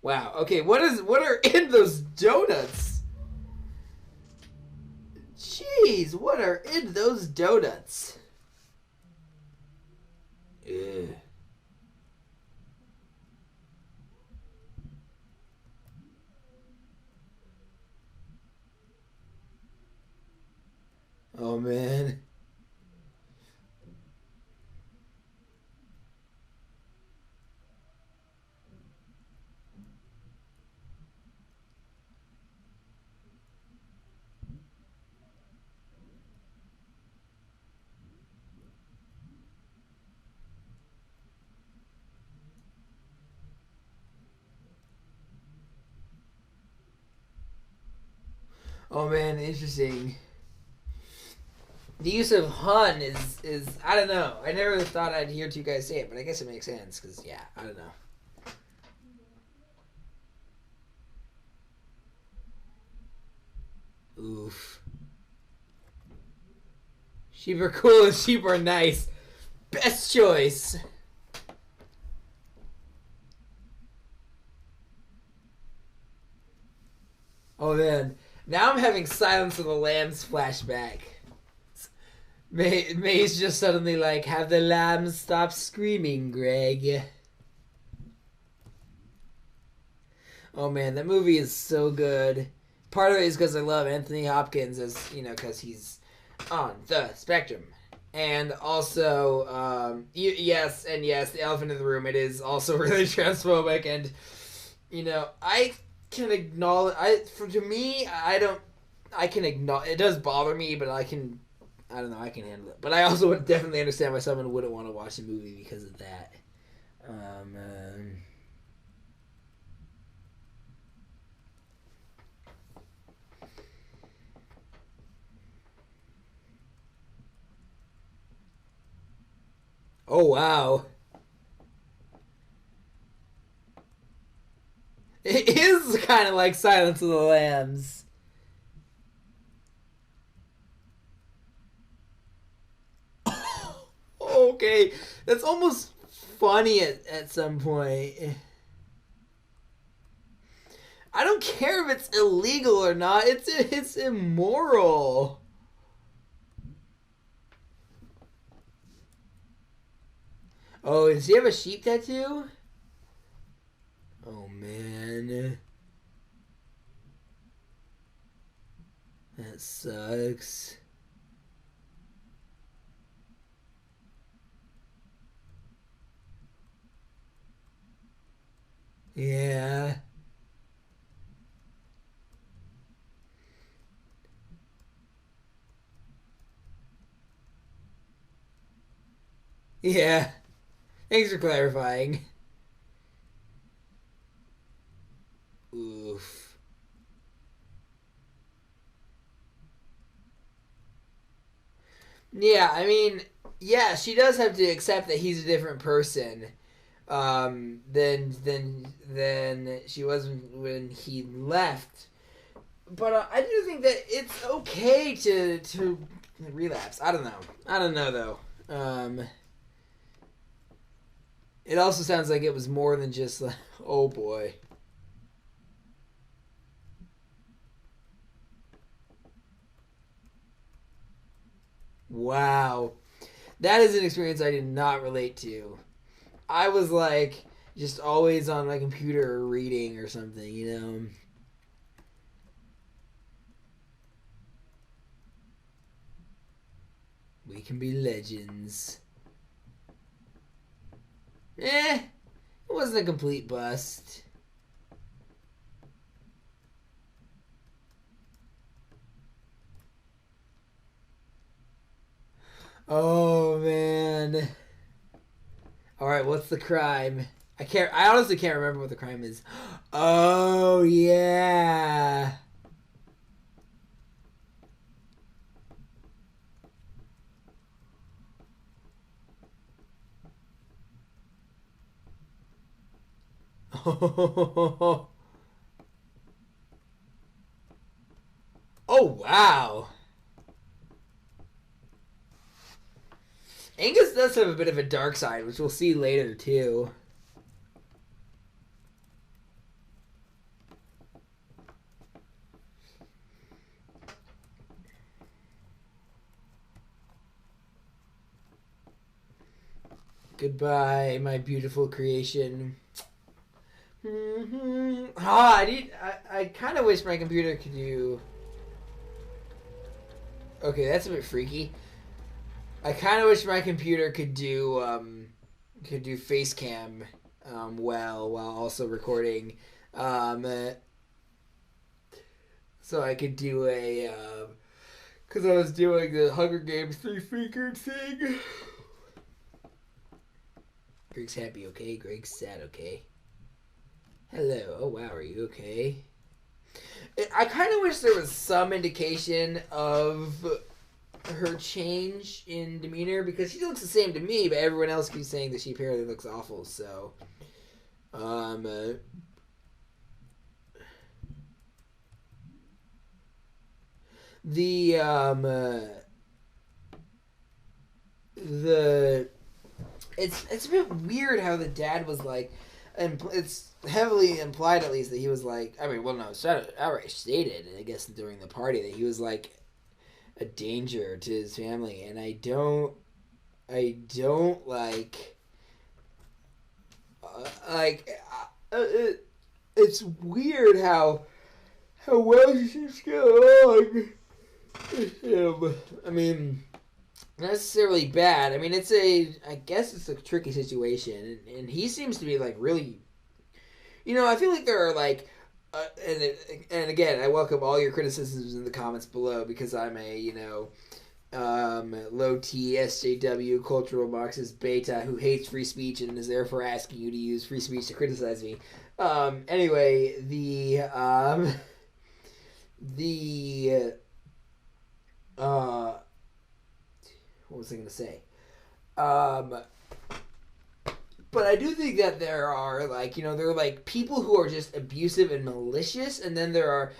A: Wow. Okay, what are in those donuts? Jeez, what are in those donuts? Ugh. Oh man. Oh man, interesting. The use of hun is I don't know. I never thought I'd hear two guys say it, but I guess it makes sense because yeah, I don't know. Oof. Sheep are cool and sheep are nice. Best choice. Oh man, now I'm having Silence of the Lambs flashback. May's just suddenly like, have the lambs stop screaming, Gregg. Oh man, that movie is so good. Part of it is because I love Anthony Hopkins, as you know, because he's on the spectrum, and also, yes, and yes, the elephant in the room. It is also really transphobic, and you know, I can acknowledge. To me, I don't. I can acknowledge. It does bother me, but I can. I don't know. I can handle it. But I also would definitely understand why someone wouldn't want to watch the movie because of that. Um, uh, oh wow. It is kind of like Silence of the Lambs. Okay, that's almost funny at some point. I don't care if it's illegal or not. It's immoral. Oh, does he have a sheep tattoo? Oh man, that sucks. Yeah. Yeah. Thanks for clarifying. Oof. Yeah, I mean, yeah, she does have to accept that he's a different person than she was when he left. But I do think that it's okay to relapse. I don't know. I don't know though. It also sounds like it was more than just like, oh boy. Wow. That is an experience I did not relate to. I was like just always on my computer reading or something, you know. We can be legends. Eh, it wasn't a complete bust. Oh man. All right, what's the crime? I can't. I honestly can't remember what the crime is. Oh yeah. Oh, oh wow. Angus does have a bit of a dark side, which we'll see later too. Goodbye, my beautiful creation. I kind of wish my computer could do. Okay, that's a bit freaky. I kind of wish my computer could do face cam well while also recording. So I could do a because I was doing the Hunger Games 3 fingered thing. Greg's happy, okay? Greg's sad, okay? Hello. Oh wow, are you okay? I kind of wish there was some indication of her change in demeanor because she looks the same to me, but everyone else keeps saying that she apparently looks awful. So, the the it's a bit weird how the dad was like, and it's heavily implied at least that he was like. I mean, well, no, it's not outright stated. I guess during the party that he was like a danger to his family, and I don't like it's weird how well she seems to get along with him. I mean, not necessarily bad. I mean, I guess it's a tricky situation, and he seems to be like really, I feel like there are like. And again, I welcome all your criticisms in the comments below because I'm a low T SJW cultural Marxist beta who hates free speech and is therefore asking you to use free speech to criticize me. Anyway, the what was I gonna say? But I do think that there are there are like people who are just abusive and malicious, and then there are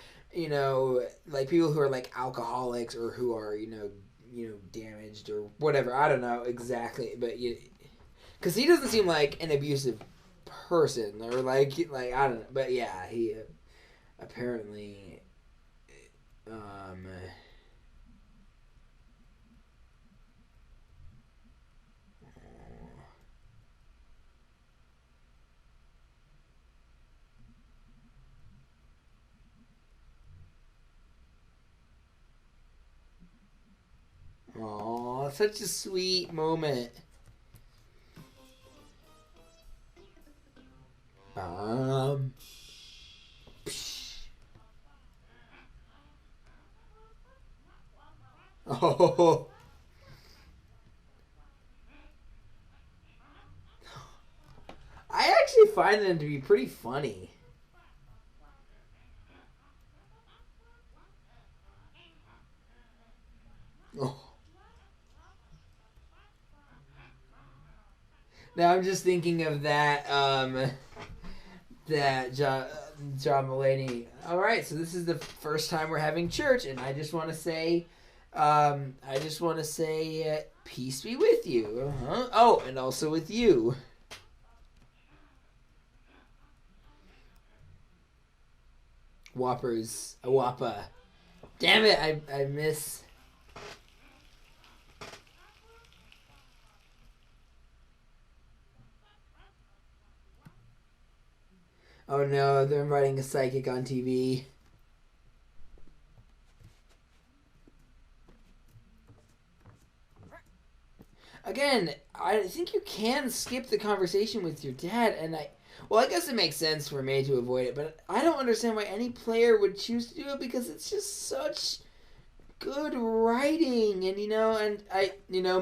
A: like people who are like alcoholics or who are damaged or whatever. I don't know exactly, but because he doesn't seem like an abusive person or like I don't know, but yeah, he apparently um Aw, such a sweet moment. Oh. I actually find them to be pretty funny. Oh. Now I'm just thinking of that, that John Mulaney. All right, so this is the first time we're having church, and I just want to say, peace be with you. Oh, and also with you. Whoppers, a whopper. Damn it, I miss. Oh no, they're inviting a psychic on TV. Again, I think you can skip the conversation with your dad, and well, I guess it makes sense for me to avoid it, but I don't understand why any player would choose to do it because it's just such good writing, and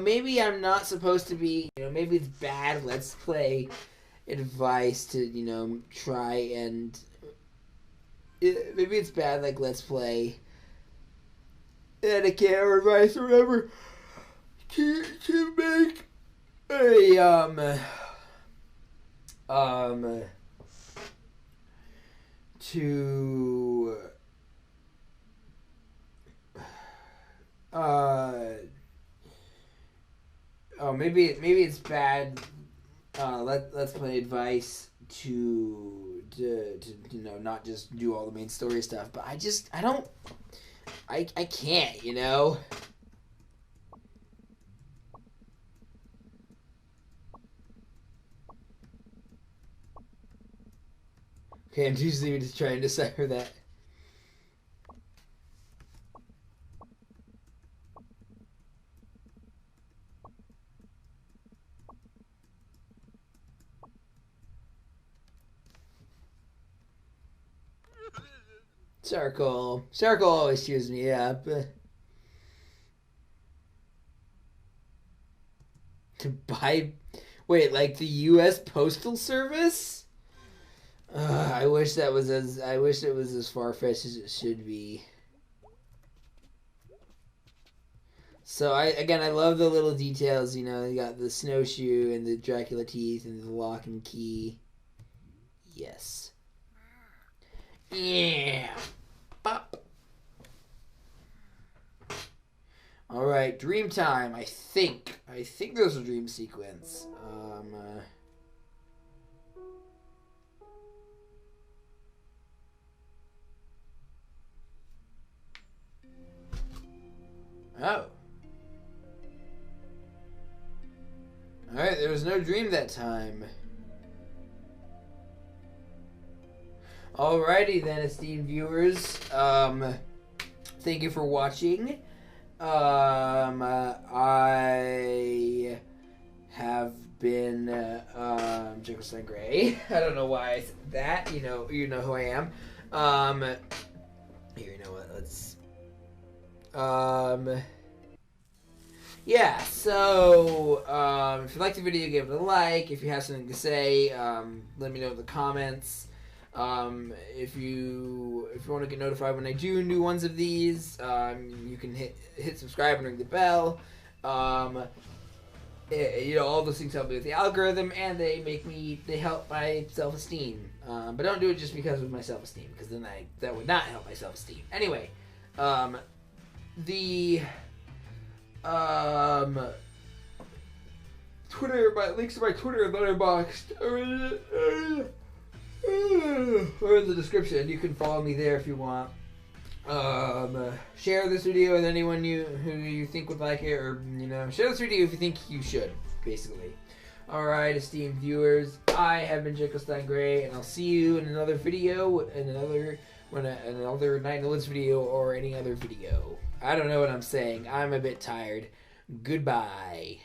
A: maybe I'm not supposed to be, maybe it's bad Let's Play advice to, try and, maybe it's bad, like, Let's Play etiquette or advice or whatever, to make a, maybe it's bad let's play advice to not just do all the main story stuff, but I can't, Okay, I'm usually just trying to decipher that. Circle always cheers me up. To buy, wait, like the U.S. Postal Service? I wish it was as far-fetched as it should be. So I love the little details, you got the snowshoe and the Dracula teeth and the lock and key. Yes. Yeah. Bop. All right, dream time. I think there's a dream sequence. Oh. Alright, there was no dream that time. Alrighty then, esteemed viewers. Thank you for watching. I have been Jekyllstein Gray. I don't know why I said that. You know who I am. Here, you know what? Let's. Yeah. So, if you liked the video, give it a like. If you have something to say, let me know in the comments. If you want to get notified when I do new ones of these, you can hit subscribe and ring the bell. All those things help me with the algorithm, and they help my self-esteem. But don't do it just because of my self-esteem, because then that would not help my self-esteem. Anyway, the links to my Twitter and Letterboxd are in the description. You can follow me there if you want. Share this video with anyone who you think would like it, or share this video if you think you should, basically. Alright, esteemed viewers, I have been Jekyllstein Gray, and I'll see you in another video, another Night in the Woods video, or any other video. I don't know what I'm saying. I'm a bit tired. Goodbye.